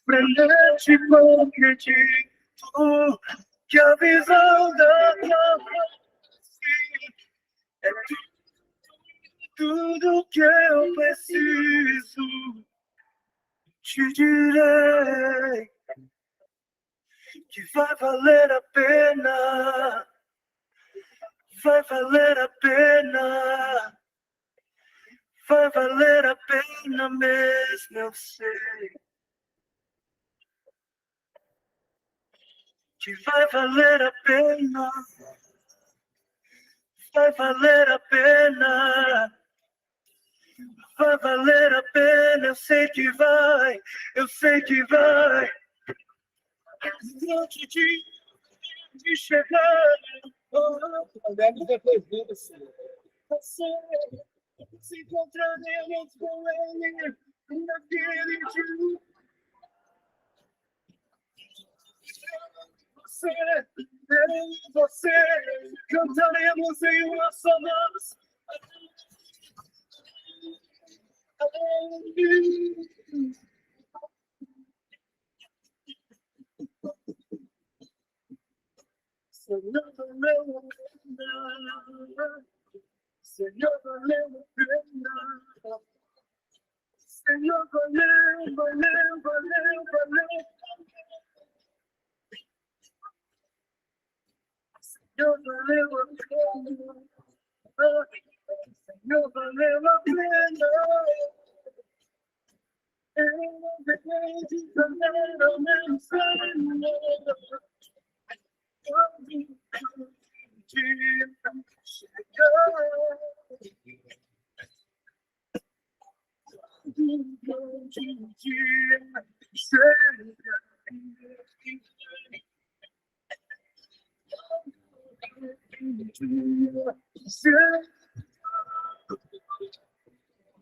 frenético, acredito que a visão da tua face é tudo que eu preciso. Te direi que vai valer a pena. Vai valer a pena. Vai valer a pena mesmo, eu sei. Que vai valer a pena. Vai valer a pena. Vai valer a pena, eu sei que vai. Eu sei que vai. Antes de chegar. Você se encontraremos com ele naquele dia. Você, cantaremos em uma só voz. Senhor, valeu a pena. Senhor, valeu a pena. Senhor, valeu, valeu, valeu, valeu. Senhor, valeu a pena. Senhor, valeu a pena. Eu não vejo de maneira ao meu Senhor.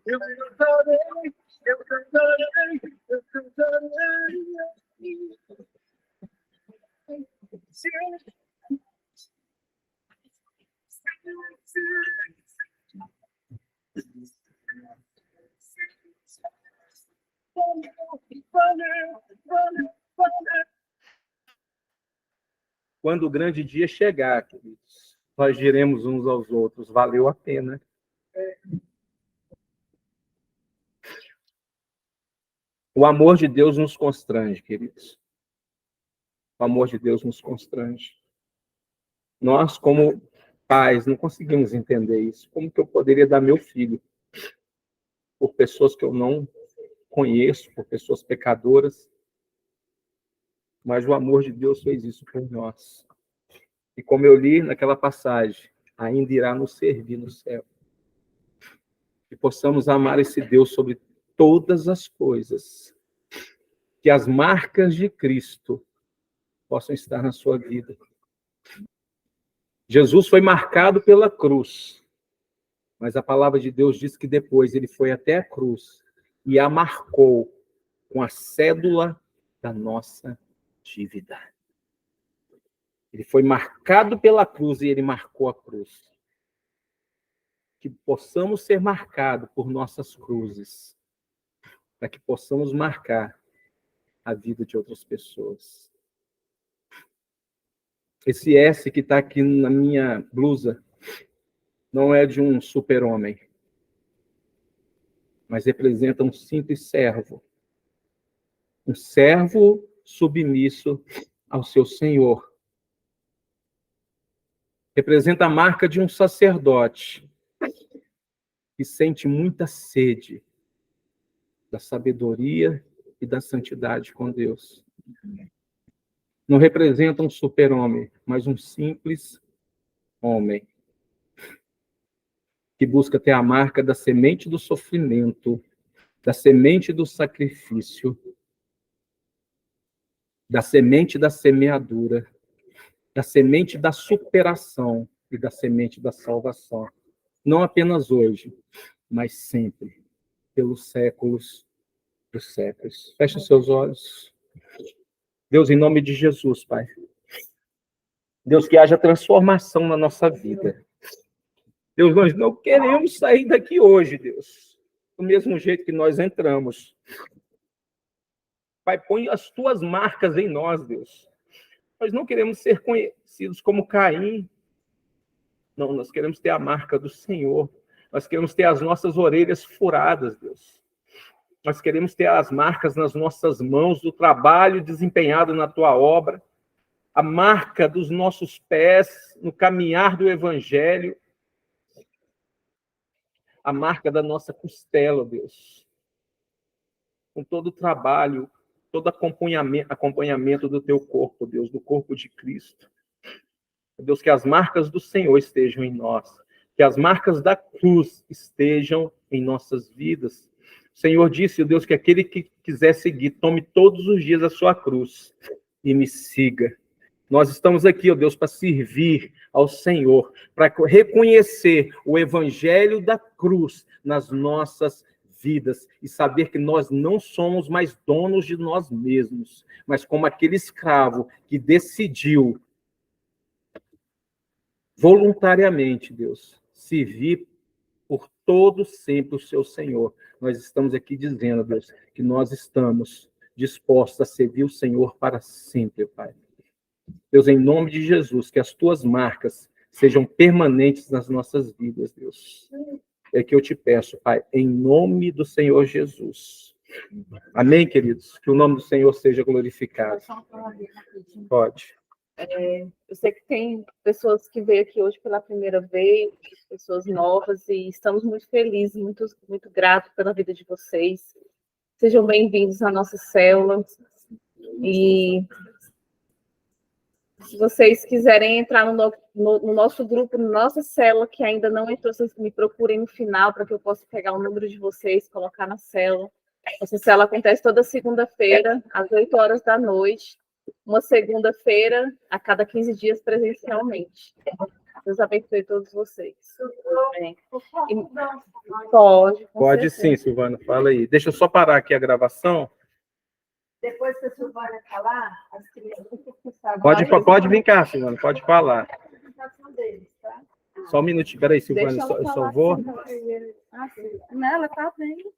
Eu cantarei, eu cantarei, eu cantarei. Quando o grande dia chegar, queridos, nós diremos uns aos outros, valeu a pena. O amor de Deus nos constrange, queridos. O amor de Deus nos constrange. Nós, como pais, não conseguimos entender isso. Como que eu poderia dar meu filho por pessoas que eu não conheço, por pessoas pecadoras? Mas o amor de Deus fez isso por nós. E como eu li naquela passagem, ainda irá nos servir no céu. Que possamos amar esse Deus sobre todas as coisas. Que as marcas de Cristo possam estar na sua vida. Jesus foi marcado pela cruz, mas a palavra de Deus diz que depois ele foi até a cruz e a marcou com a cédula da nossa dívida. Ele foi marcado pela cruz e ele marcou a cruz. Que possamos ser marcados por nossas cruzes, para que possamos marcar a vida de outras pessoas. Esse S que está aqui na minha blusa não é de um super-homem, mas representa um simples servo. Um servo submisso ao seu Senhor. Representa a marca de um sacerdote que sente muita sede da sabedoria e da santidade com Deus. Não representa um super-homem, mas um simples homem que busca ter a marca da semente do sofrimento, da semente do sacrifício, da semente da semeadura, da semente da superação e da semente da salvação. não apenas hoje, mas sempre, pelos séculos dos séculos. Feche os seus olhos. Deus, em nome de Jesus, Pai. Deus, que haja transformação na nossa vida. Deus, nós não queremos sair daqui hoje, Deus, do mesmo jeito que nós entramos. Pai, põe as tuas marcas em nós, Deus. Nós não queremos ser conhecidos como Caim. Não, nós queremos ter a marca do Senhor. Nós queremos ter as nossas orelhas furadas, Deus. Nós queremos ter as marcas nas nossas mãos do trabalho desempenhado na tua obra, a marca dos nossos pés no caminhar do Evangelho, a marca da nossa costela, Deus. Com todo o trabalho, todo acompanhamento do teu corpo, Deus, do corpo de Cristo. Deus, que as marcas do Senhor estejam em nós, que as marcas da cruz estejam em nossas vidas. O Senhor disse, Deus, que aquele que quiser seguir, tome todos os dias a sua cruz e me siga. Nós estamos aqui, ó Deus, para servir ao Senhor, para reconhecer o evangelho da cruz nas nossas vidas e saber que nós não somos mais donos de nós mesmos, mas como aquele escravo que decidiu voluntariamente, Deus, servir por todo sempre o seu Senhor. Nós estamos aqui dizendo, Deus, que nós estamos dispostos a servir o Senhor para sempre, Pai. Deus, em nome de Jesus, que as tuas marcas sejam permanentes nas nossas vidas, Deus. É que eu te peço, Pai, em nome do Senhor Jesus. Amém, queridos? Que o nome do Senhor seja glorificado. Pode. Eu sei que tem pessoas que veio aqui hoje pela primeira vez, pessoas novas, e estamos muito felizes, muito, muito gratos pela vida de vocês. Sejam bem-vindos à nossa célula. E se vocês quiserem entrar no nosso grupo, na nossa célula, que ainda não entrou, vocês me procurem no final para que eu possa pegar o número de vocês, colocar na célula. Nossa célula acontece toda segunda-feira, às 8 horas da noite. Uma segunda-feira a cada 15 dias presencialmente. Deus abençoe todos vocês. Pode sim, Silvana, fala aí. Deixa eu só parar aqui a gravação. Depois que a Silvana falar, as crianças... Pode vir cá, Silvana, pode falar. Deles, tá? Só um minutinho, peraí, Silvana, eu só vou... Não, ela tá bem.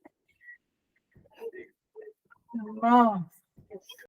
Nossa.